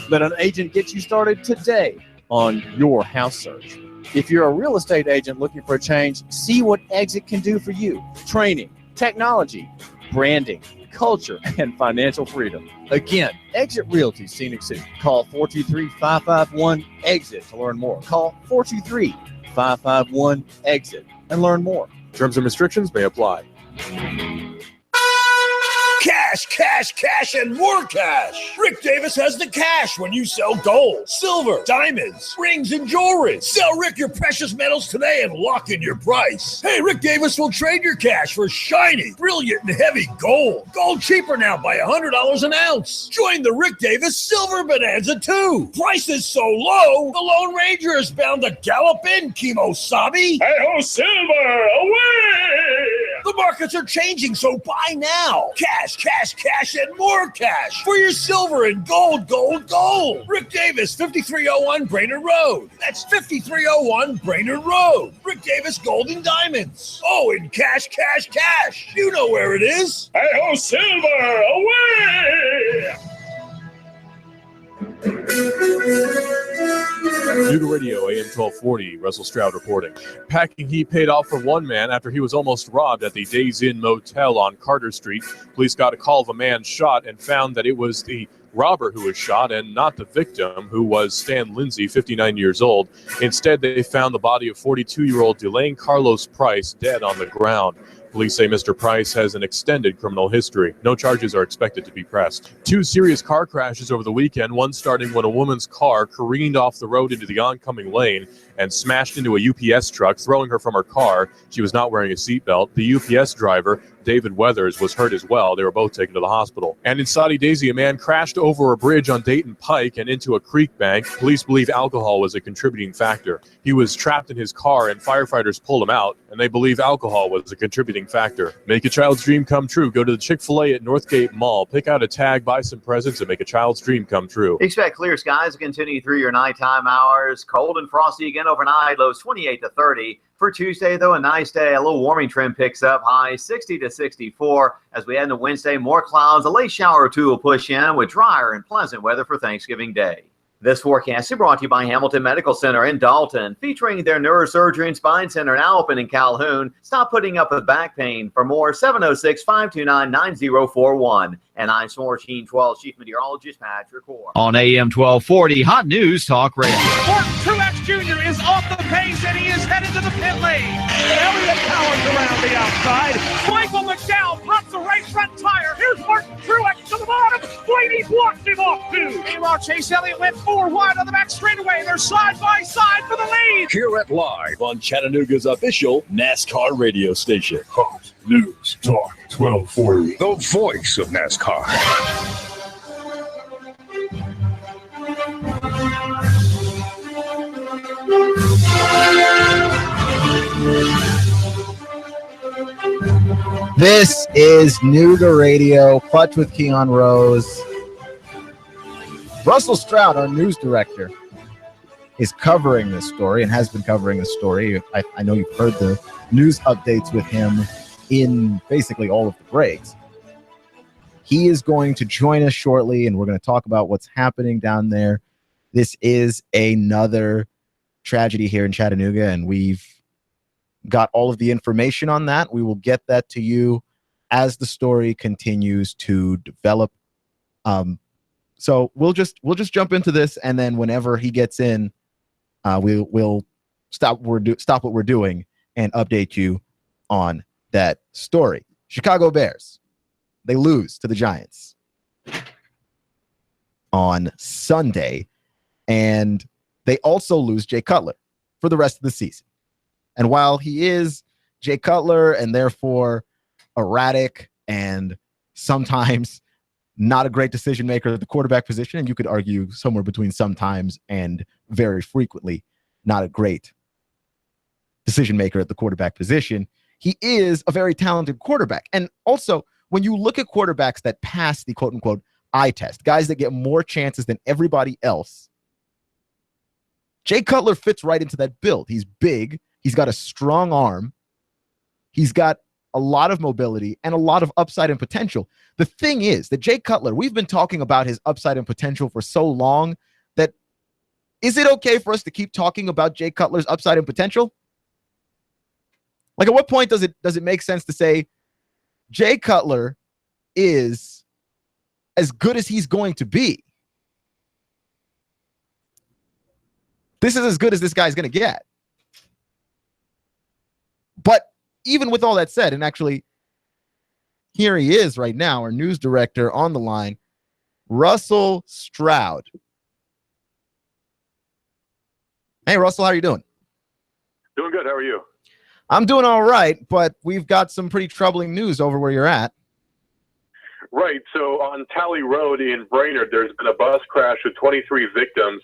Let an agent get you started today on your house search. If you're a real estate agent looking for a change, see what Exit can do for you. Training, technology, branding, culture, and financial freedom. Again, Exit Realty Scenic City. Call 423-551-EXIT to learn more. Call 423-551-EXIT and learn more. Terms and restrictions may apply. Cash, cash, cash, and more cash. Rick Davis has the cash when you sell gold, silver, diamonds, rings, and jewelry. Sell Rick your precious metals today and lock in your price. Hey, Rick Davis will trade your cash for shiny, brilliant, and heavy gold. Gold cheaper now by $100 an ounce. Join the Rick Davis Silver Bonanza too. Prices so low, the Lone Ranger is bound to gallop in, Kimosabi. Hey-ho, silver, away! The markets are changing, so buy now. Cash, cash, cash, and more cash for your silver and gold, gold, gold. Rick Davis, 5301 Brainerd Road. That's 5301 Brainerd Road. Rick Davis Gold and Diamonds. Oh, and cash, cash, cash. You know where it is. Hey-ho, silver, away! Nooga Radio, AM 1240, Russell Stroud reporting. Packing heat paid off for one man after he was almost robbed at the Days Inn Motel on Carter Street. Police got a call of a man shot and found that it was the robber who was shot and not the victim, who was Stan Lindsay, 59 years old. Instead, they found the body of 42-year-old Delane Carlos Price dead on the ground. Police say Mr. Price has an extended criminal history. No charges are expected to be pressed. 2 serious car crashes over the weekend, one starting when a woman's car careened off the road into the oncoming lane and smashed into a UPS truck, throwing her from her car. She was not wearing a seatbelt. The UPS driver, David Weathers, was hurt as well. They were both taken to the hospital. And in Saudi Daisy, a man crashed over a bridge on Dayton Pike and into a creek bank. Police believe alcohol was a contributing factor. He was trapped in his car and firefighters pulled him out, and they believe alcohol was a contributing factor. Make a child's dream come true. Go to the Chick-fil-A at Northgate Mall. Pick out a tag, buy some presents, and make a child's dream come true. Expect clear skies to continue through your nighttime hours. Cold and frosty again overnight, lows 28 to 30. For Tuesday, though, a nice day. A little warming trend picks up, high 60 to 64. As we head into Wednesday, more clouds. A late shower or two will push in with drier and pleasant weather for Thanksgiving Day. This forecast is brought to you by Hamilton Medical Center in Dalton, featuring their neurosurgery and spine center now open in Calhoun. Stop putting up with back pain. For more, 706-529-9041. And I'm Smore Sheen 12 Chief Meteorologist Patrick Orr. On AM 1240, Hot News Talk Radio. Morton Truex Jr. is off the pace and he is headed to the pit lane. Elliott Powers around the outside. Michael McDowell pops a right front tire. Here's Martin Truex to the bottom. Blaney blocks him off too. Meanwhile, Chase Elliott went 4 wide on the back straightaway. They're side by side for the lead. Hear it live on Chattanooga's official NASCAR radio station. Hot News Talk 1240. The voice of NASCAR. This is Nooga Radio, Clutch with Keon Rose. Russell Stroud, our news director, is covering this story and has been covering this story. I know you've heard the news updates with him in basically all of the breaks. He is going to join us shortly, and we're going to talk about what's happening down there. This is another tragedy here in Chattanooga, and we've got all of the information on that. We will get that to you as the story continues to develop. So we'll just jump into this, and then whenever he gets in, we'll stop what we're doing and update you on that story. Chicago Bears, they lose to the Giants on Sunday, and they also lose Jay Cutler for the rest of the season. And while he is Jay Cutler and therefore erratic and sometimes not a great decision maker at the quarterback position, and you could argue somewhere between sometimes and very frequently not a great decision maker at the quarterback position. He is a very talented quarterback. And also, when you look at quarterbacks that pass the quote-unquote eye test, guys that get more chances than everybody else, Jay Cutler fits right into that build. He's big. He's got a strong arm. He's got a lot of mobility and a lot of upside and potential. The thing is that Jay Cutler, we've been talking about his upside and potential for so long that is it okay for us to keep talking about Jay Cutler's upside and potential? Like, at what point does it make sense to say Jay Cutler is as good as he's going to be? This is as good as this guy's going to get. But even with all that said, and actually, here he is right now, our news director on the line, Russell Stroud. Hey, Russell, how are you doing? Doing good. How are you? I'm doing all right, but we've got some pretty troubling news over where you're at. Right. So on Tally Road in Brainerd, there's been a bus crash with 23 victims,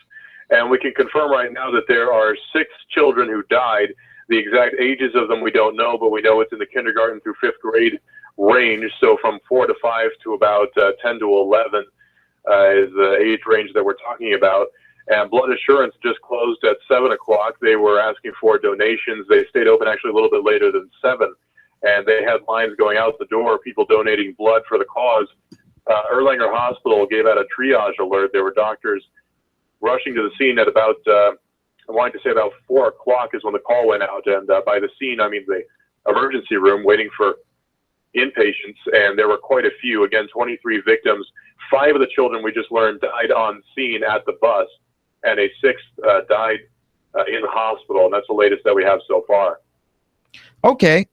and we can confirm right now that there are 6 children who died. The exact ages of them we don't know, but we know it's in the kindergarten through 5th grade range. So from 4 to 5 to about 10 to 11 is the age range that we're talking about. And Blood Assurance just closed at 7 o'clock. They were asking for donations. They stayed open actually a little bit later than 7. And they had lines going out the door, people donating blood for the cause. Erlanger Hospital gave out a triage alert. There were doctors rushing to the scene at about, I wanted to say about 4 o'clock is when the call went out. And by the scene, I mean the emergency room waiting for inpatients. And there were quite a few. Again, 23 victims. 5 of the children we just learned died on scene at the bus. And a 6th died in the hospital. And that's the latest that we have so far. Okay.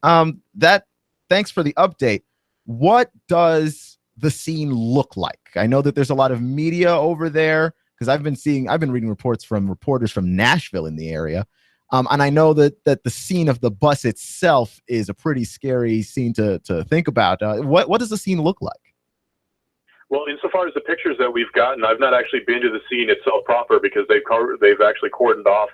Thanks for the update. What does the scene look like? I know that there's a lot of media over there because I've been reading reports from reporters from Nashville in the area. And I know that the scene of the bus itself is a pretty scary scene to think about. What does the scene look like? Well, insofar as the pictures that we've gotten, I've not actually been to the scene itself proper because they've actually cordoned off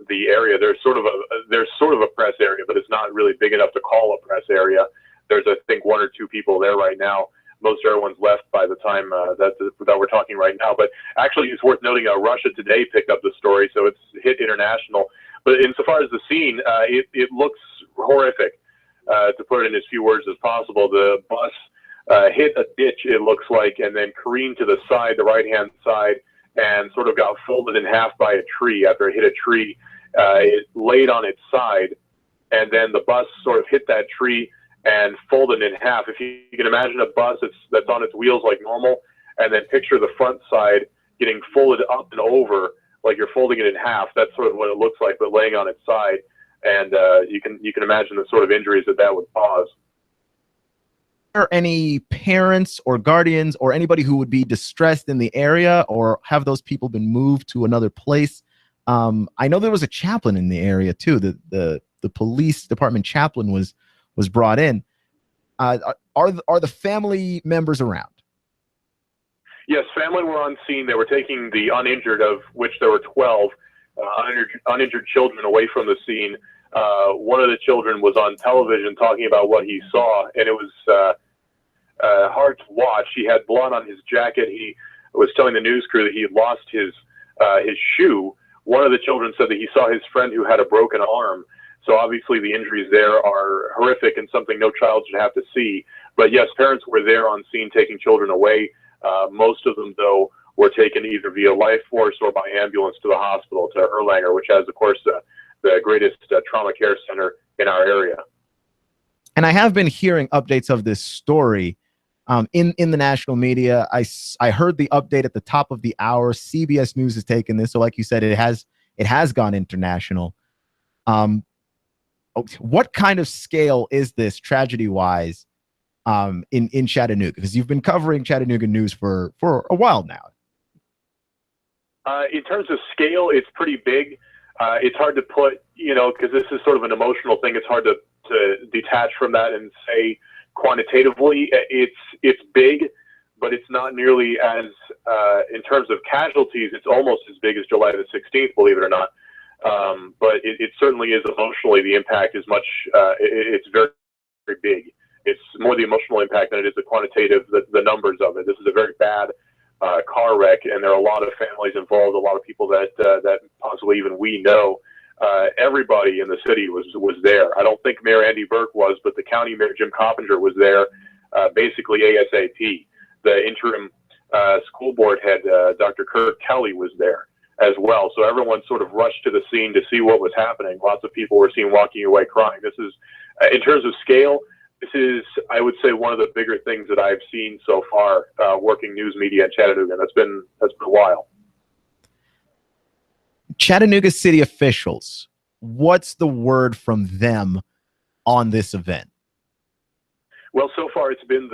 the area. There's sort of a press area, but it's not really big enough to call a press area. There's, I think, 1 or 2 people there right now. Most everyone's left by the time that we're talking right now. But actually, it's worth noting Russia Today picked up the story, so it's hit international. But insofar as the scene, it looks horrific, to put it in as few words as possible. The bus hit a ditch, it looks like, and then careened to the side, the right-hand side, and sort of got folded in half by a tree. After it hit a tree, it laid on its side, and then the bus sort of hit that tree and folded in half. If you can imagine a bus that's on its wheels like normal, and then picture the front side getting folded up and over like you're folding it in half, that's sort of what it looks like, but laying on its side. And you can imagine the sort of injuries that would cause. Are any parents or guardians or anybody who would be distressed in the area, or have those people been moved to another place? I know there was a chaplain in the area too. The police department chaplain was brought in. Are the family members around? Yes, family were on scene. They were taking the uninjured, of which there were 12 uninjured children, away from the scene. One of the children was on television talking about what he saw, and it was hard to watch. He had blood on his jacket. He was telling the news crew that he had lost his shoe. One of the children said that he saw his friend who had a broken arm. So obviously the injuries there are horrific and something no child should have to see. But yes, parents were there on scene taking children away. Most of them, though, were taken either via life force or by ambulance to the hospital, to Erlanger, which has, of course, the greatest trauma care center in our area. And I have been hearing updates of this story in the national media. I heard the update at the top of the hour. CBS News has taken this. So like you said, it has gone international. What kind of scale is this tragedy-wise in Chattanooga? Because you've been covering Chattanooga news for a while now. In terms of scale, it's pretty big. It's hard to put, because this is sort of an emotional thing. It's hard to detach from that and say quantitatively it's big, but it's not nearly as, in terms of casualties, it's almost as big as July the 16th, believe it or not. But it certainly is emotionally. The impact is much, it's very, very big. It's more the emotional impact than it is the quantitative, the numbers of it. This is a very bad car wreck, and there are a lot of families involved, a lot of people that possibly even we know. Everybody in the city was there. I don't think Mayor Andy Burke was, but the county mayor, Jim Coppinger, was there basically ASAP. The interim school board head, Dr. Kurt Kelly, was there as well. So everyone sort of rushed to the scene to see what was happening. Lots of people were seen walking away crying. This is, in terms of scale, this is, I would say, one of the bigger things that I've seen so far working news media in Chattanooga. That's been a while. Chattanooga city officials, what's the word from them on this event? Well, so far it's been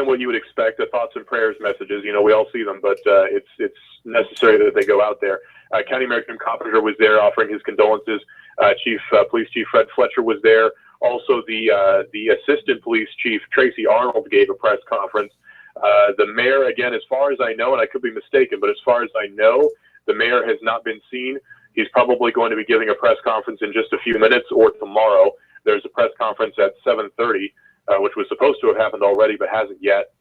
what you would expect, the thoughts and prayers messages. You know, we all see them, but it's necessary that they go out there. County Mayor Jim Coppinger was there offering his condolences. Police Chief Fred Fletcher was there. Also, the Assistant Police Chief Tracy Arnold gave a press conference. The mayor, again, as far as I know, and I could be mistaken, but as far as I know, the mayor has not been seen. He's probably going to be giving a press conference in just a few minutes or tomorrow. There's a press conference at 7:30, which was supposed to have happened already but hasn't yet.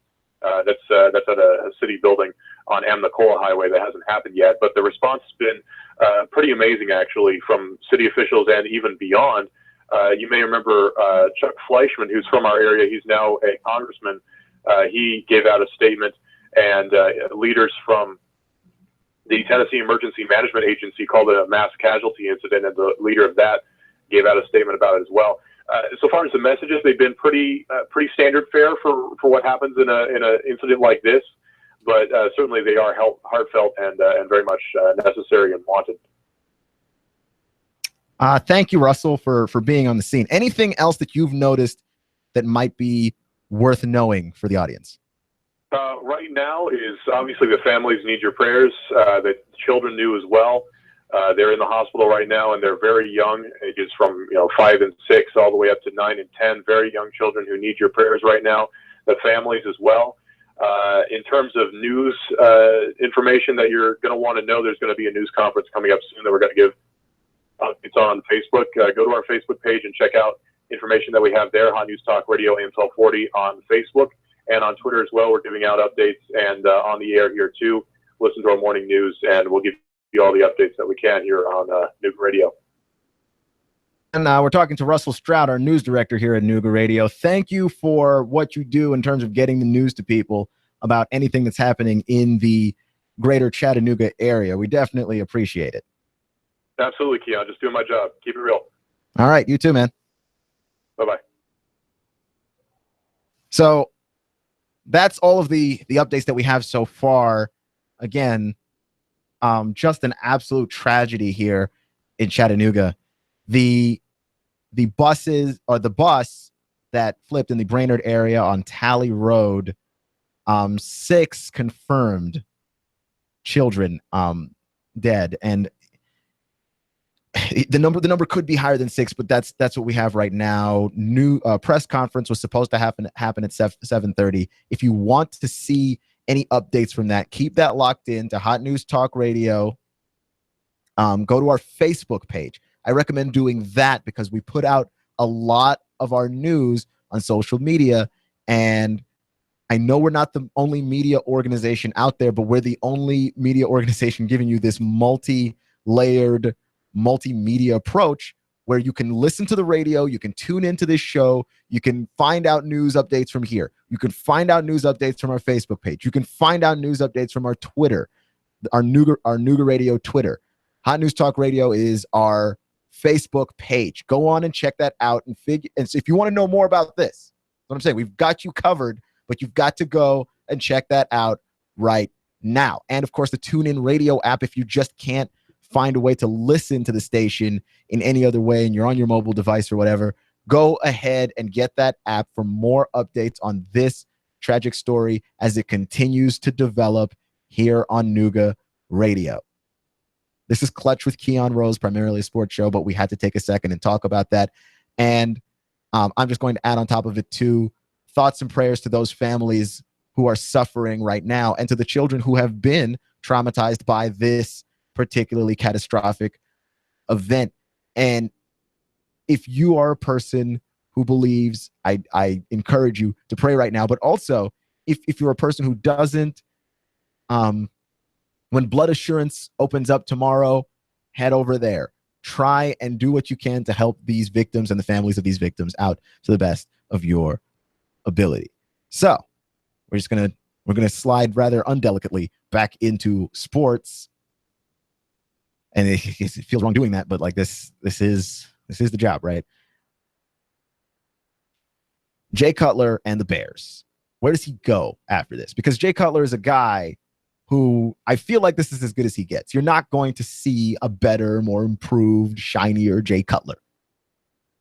That's at a city building on Amnacola Highway that hasn't happened yet. But the response has been pretty amazing, actually, from city officials and even beyond. You may remember Chuck Fleischman, who's from our area. He's now a congressman. He gave out a statement, and leaders from the Tennessee Emergency Management Agency called it a mass casualty incident, and the leader of that gave out a statement about it as well. So far as the messages, they've been pretty standard fare for what happens in an incident like this, but certainly they are heartfelt and very much necessary and wanted. Thank you, Russell, for being on the scene. Anything else that you've noticed that might be worth knowing for the audience? Right now is obviously the families need your prayers. The children knew as well. They're in the hospital right now, and they're very young, ages from 5 and 6 all the way up to 9 and 10. Very young children who need your prayers right now. The families as well. In terms of news information that you're going to want to know, there's going to be a news conference coming up soon that we're going to give. It's on Facebook. Go to our Facebook page and check out information that we have there. Hot News Talk Radio AM 1240 on Facebook and on Twitter as well. We're giving out updates and on the air here too. Listen to our morning news, and we'll give you all the updates that we can here on Nooga Radio. And we're talking to Russell Stroud, our news director here at Nooga Radio. Thank you for what you do in terms of getting the news to people about anything that's happening in the greater Chattanooga area. We definitely appreciate it. Absolutely, Keon. Just doing my job. Keep it real. All right. You too, man. Bye-bye. So that's all of the updates that we have so far. Again, just an absolute tragedy here in Chattanooga. The bus that flipped in the Brainerd area on Talley Road, 6 confirmed children dead, and the number could be higher than 6, but that's what we have right now. New press conference was supposed to happen at 7:30. If you want to see any updates from that, keep that locked in to Hot News Talk Radio. Go to our Facebook page. I recommend doing that because we put out a lot of our news on social media, and I know we're not the only media organization out there, but we're the only media organization giving you this multi-layered multimedia approach where you can listen to the radio, you can tune into this show, you can find out news updates from here, you can find out news updates from our Facebook page, you can find out news updates from our Twitter, our Nooga Radio Twitter. Hot News Talk Radio is our Facebook page. Go on and check that out and so if you want to know more about this, what I'm saying, we've got you covered, but you've got to go and check that out right now. And of course, the TuneIn Radio app, if you just can't find a way to listen to the station in any other way and you're on your mobile device or whatever, go ahead and get that app for more updates on this tragic story as it continues to develop here on Nooga Radio. This is Clutch with Keon Rose, primarily a sports show, but we had to take a second and talk about that. And I'm just going to add on top of it too, thoughts and prayers to those families who are suffering right now and to the children who have been traumatized by this particularly catastrophic event. And if you are a person who believes, I encourage you to pray right now. But also, if you're a person who doesn't, when Blood Assurance opens up tomorrow, head over there. Try and do what you can to help these victims and the families of these victims out to the best of your ability. So we're gonna slide rather undelicately back into sports. And it feels wrong doing that, but like this is the job, right? Jay Cutler and the Bears. Where does he go after this? Because Jay Cutler is a guy who I feel like this is as good as he gets. You're not going to see a better, more improved, shinier Jay Cutler.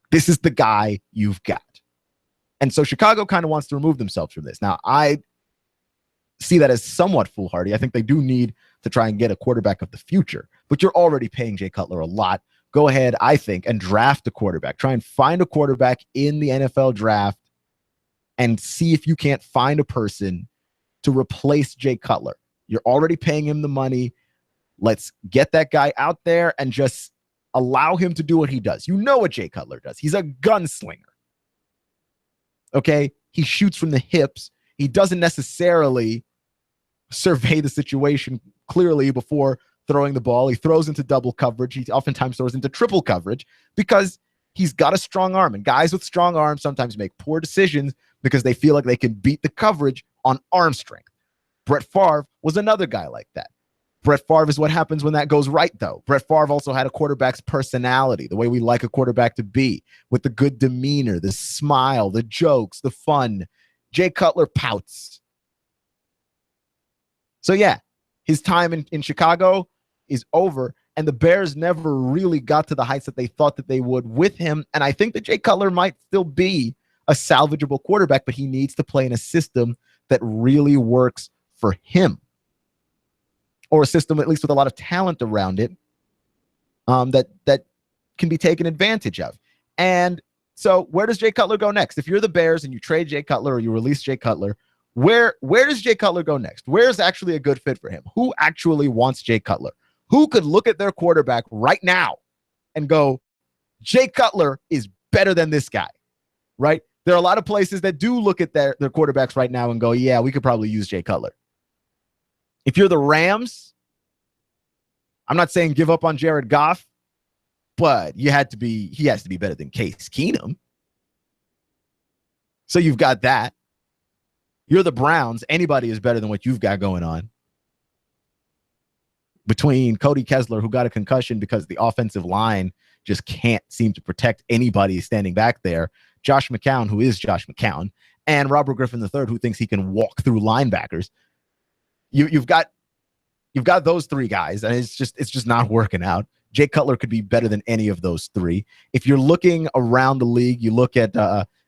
This is the guy you've got. And so Chicago kind of wants to remove themselves from this. Now, I see that as somewhat foolhardy. I think they do need to try and get a quarterback of the future, but you're already paying Jay Cutler a lot. Go ahead, I think, and draft a quarterback. Try and find a quarterback in the NFL draft and see if you can't find a person to replace Jay Cutler. You're already paying him the money. Let's get that guy out there and just allow him to do what he does. You know what Jay Cutler does. He's a gunslinger. Okay? He shoots from the hips. He doesn't necessarily survey the situation clearly before throwing the ball. He throws into double coverage. He oftentimes throws into triple coverage because he's got a strong arm. And guys with strong arms sometimes make poor decisions because they feel like they can beat the coverage on arm strength. Brett Favre was another guy like that. Brett Favre is what happens when that goes right, though. Brett Favre also had a quarterback's personality, the way we like a quarterback to be, with the good demeanor, the smile, the jokes, the fun. Jay Cutler pouts. So, yeah, his time in Chicago is over, and the Bears never really got to the heights that they thought that they would with him. And I think that Jay Cutler might still be a salvageable quarterback, but he needs to play in a system that really works for him, or a system at least with a lot of talent around it that can be taken advantage of. And so where does Jay Cutler go next? If you're the Bears and you trade Jay Cutler or you release Jay Cutler, where does Jay Cutler go next? Where's actually a good fit for him? Who actually wants Jay Cutler? Who could look at their quarterback right now and go, Jay Cutler is better than this guy, right? There are a lot of places that do look at their quarterbacks right now and go, yeah, we could probably use Jay Cutler. If you're the Rams, I'm not saying give up on Jared Goff, but he has to be better than Case Keenum. So you've got that. You're the Browns. Anybody is better than what you've got going on. Between Cody Kessler, who got a concussion because the offensive line just can't seem to protect anybody standing back there, Josh McCown, who is Josh McCown, and Robert Griffin III, who thinks he can walk through linebackers. You've got those three guys, and it's just not working out. Jay Cutler could be better than any of those three. If you're looking around the league, you look at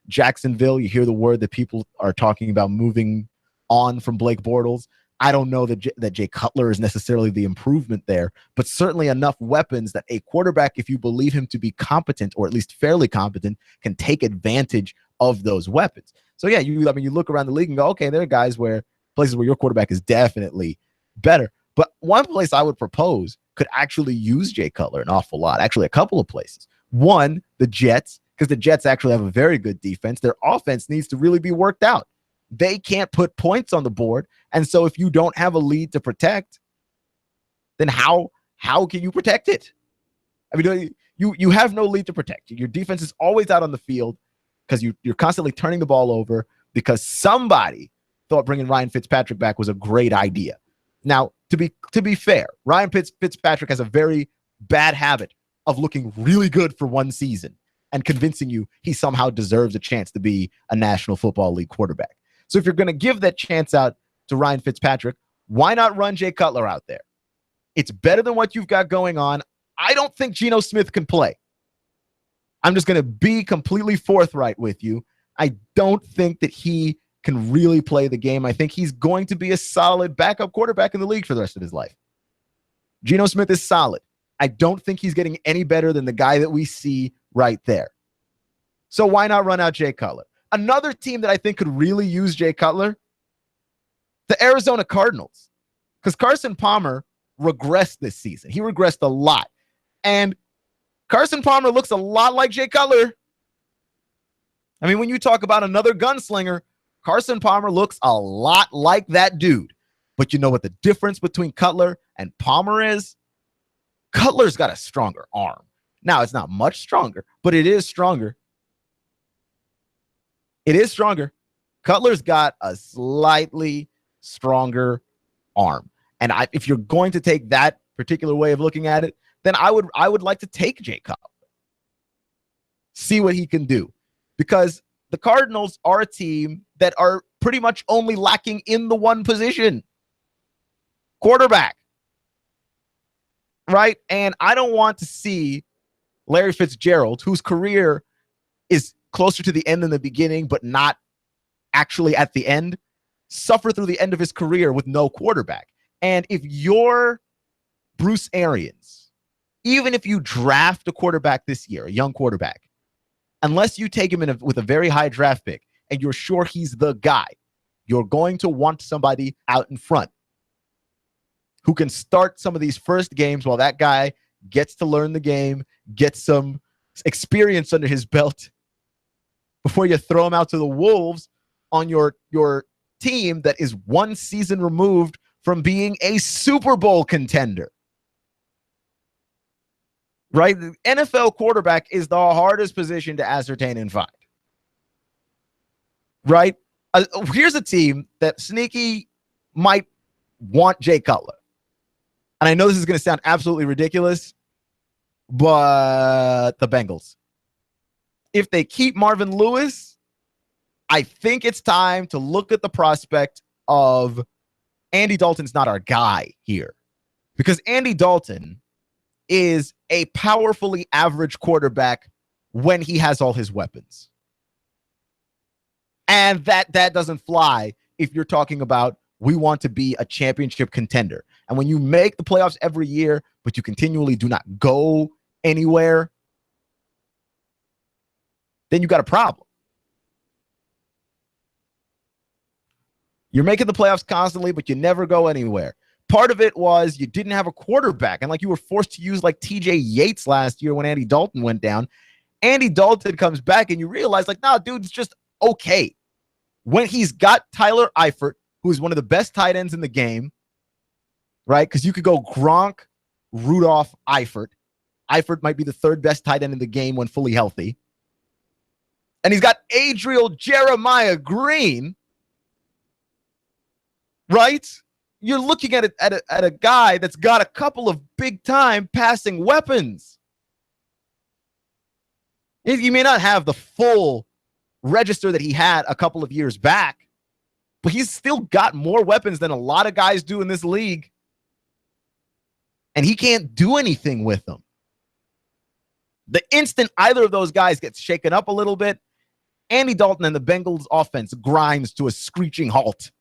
Jacksonville, you hear the word that people are talking about moving on from Blake Bortles. I don't know that Jay Cutler is necessarily the improvement there, but certainly enough weapons that a quarterback, if you believe him to be competent or at least fairly competent, can take advantage of those weapons. So yeah, you look around the league and go, okay, there are places where your quarterback is definitely better. But one place I would propose could actually use Jay Cutler an awful lot. Actually, a couple of places. One, the Jets, because the Jets actually have a very good defense. Their offense needs to really be worked out. They can't put points on the board. And so if you don't have a lead to protect, then how can you protect it? I mean, you have no lead to protect. Your defense is always out on the field because you're constantly turning the ball over because somebody thought bringing Ryan Fitzpatrick back was a great idea. Now, to be fair, Ryan Fitzpatrick has a very bad habit of looking really good for one season and convincing you he somehow deserves a chance to be a National Football League quarterback. So if you're going to give that chance out to Ryan Fitzpatrick, why not run Jay Cutler out there? It's better than what you've got going on. I don't think Geno Smith can play. I'm just going to be completely forthright with you. I don't think that he can really play the game. I think he's going to be a solid backup quarterback in the league for the rest of his life. Geno Smith is solid. I don't think he's getting any better than the guy that we see right there. So why not run out Jay Cutler? Another team that I think could really use Jay Cutler The Arizona Cardinals. Because Carson Palmer regressed this season. He regressed a lot. And Carson Palmer looks a lot like Jay Cutler. I mean, when you talk about another gunslinger, Carson Palmer looks a lot like that dude. But you know what the difference between Cutler and Palmer is? Cutler's got a stronger arm. Now, it's not much stronger, but it is stronger. It is stronger. Cutler's got a slightly stronger arm. And if you're going to take that particular way of looking at it, then I would like to take Jay Cutler. See what he can do. Because the Cardinals are a team that are pretty much only lacking in the one position. Quarterback. Right? And I don't want to see Larry Fitzgerald, whose career is closer to the end than the beginning, but not actually at the end, suffer through the end of his career with no quarterback. And if you're Bruce Arians, even if you draft a quarterback this year, a young quarterback, unless you take him with a very high draft pick and you're sure he's the guy, you're going to want somebody out in front who can start some of these first games while that guy gets to learn the game, get some experience under his belt before you throw him out to the wolves on your team that is one season removed from being a Super Bowl contender. Right? The NFL quarterback is the hardest position to ascertain and find. Right? Here's a team that sneaky might want Jay Cutler. And I know this is going to sound absolutely ridiculous, but the Bengals. If they keep Marvin Lewis, I think it's time to look at the prospect of Andy Dalton's not our guy here. Because Andy Dalton is a powerfully average quarterback when he has all his weapons. And that doesn't fly if you're talking about we want to be a championship contender. And when you make the playoffs every year, but you continually do not go anywhere, then you got a problem. You're making the playoffs constantly, but you never go anywhere. Part of it was you didn't have a quarterback, and like you were forced to use like TJ Yates last year when Andy Dalton went down. Andy Dalton comes back, and you realize, like, nah, dude, it's just okay. When he's got Tyler Eifert, who is one of the best tight ends in the game, right? Because you could go Gronk, Rudolph, Eifert. Eifert might be the third best tight end in the game when fully healthy. And he's got Adriel Jeremiah Green, right? You're looking at a guy that's got a couple of big-time passing weapons. You may not have the full register that he had a couple of years back, but he's still got more weapons than a lot of guys do in this league. And he can't do anything with them. The instant either of those guys gets shaken up a little bit, Andy Dalton and the Bengals offense grinds to a screeching halt.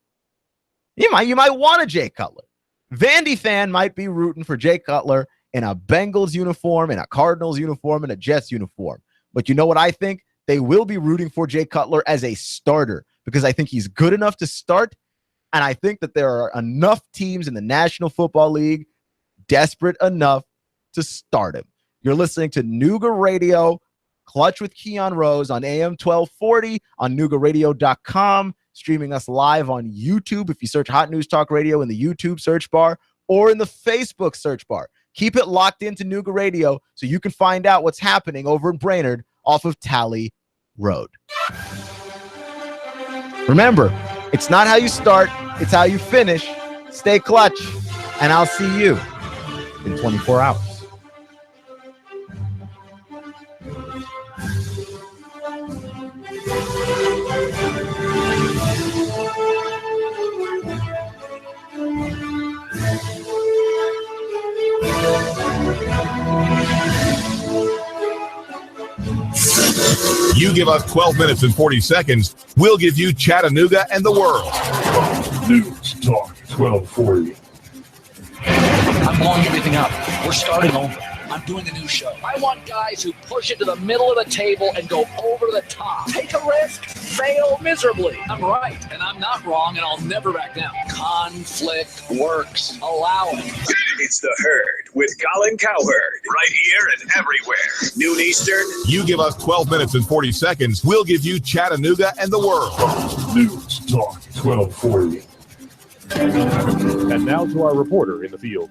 You might want a Jay Cutler. Vandy fan might be rooting for Jay Cutler in a Bengals uniform, in a Cardinals uniform, in a Jets uniform. But you know what I think? They will be rooting for Jay Cutler as a starter because I think he's good enough to start. And I think that there are enough teams in the National Football League desperate enough to start him. You're listening to Nooga Radio, Clutch with Keon Rose on AM 1240, on NoogaRadio.com, streaming us live on YouTube if you search Hot News Talk Radio in the YouTube search bar or in the Facebook search bar. Keep it locked into Nooga Radio so you can find out what's happening over in Brainerd off of Tally Road. Remember, it's not how you start, it's how you finish. Stay clutch, and I'll see you in 24 hours. You give us 12 minutes and 40 seconds, we'll give you Chattanooga and the world. News Talk 1240. I'm blowing everything up. We're starting on I'm doing a new show. I want guys who push it to the middle of the table and go over the top. Take a risk, fail miserably. I'm right, and I'm not wrong, and I'll never back down. Conflict works. Allow it. It's The Herd with Colin Cowherd. Right here and everywhere. Noon Eastern. You give us 12 minutes and 40 seconds, we'll give you Chattanooga and the world. News Talk 1240. And now to our reporter in the field.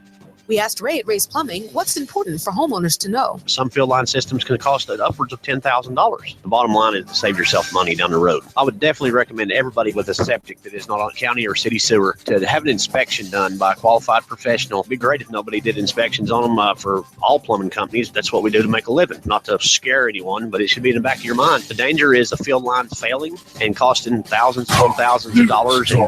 We asked Ray at Ray's Plumbing what's important for homeowners to know. Some field line systems can cost upwards of $10,000. The bottom line is to save yourself money down the road. I would definitely recommend everybody with a septic that is not on county or city sewer to have an inspection done by a qualified professional. It'd be great if nobody did inspections on them for all plumbing companies. That's what we do to make a living. Not to scare anyone, but it should be in the back of your mind. The danger is the field lines failing and costing thousands upon thousands of dollars. AM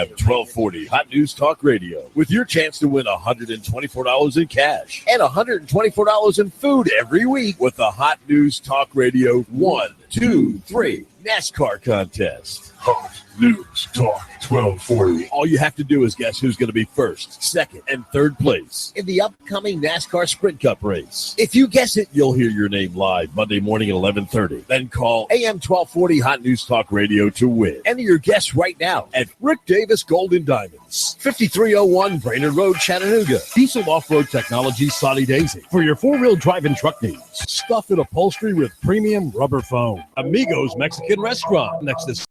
1240 Hot News Talk Radio with your chance to win $124 in cash and $124 in food every week with the Hot News Talk Radio 1, 2, 3 NASCAR contest. Hot News Talk 1240. All you have to do is guess who's going to be first, second, and third place in the upcoming NASCAR Sprint Cup race. If you guess it, you'll hear your name live Monday morning at 11:30. Then call AM 1240 Hot News Talk Radio to win. Enter your guess right now at Rick Davis Gold and Diamonds, 5301 Brainerd Road, Chattanooga. Diesel Off-Road Technology Sonny Daisy for your four-wheel drive and truck needs. Stuff and upholstery with premium rubber foam. Amigos Mexican Restaurant next to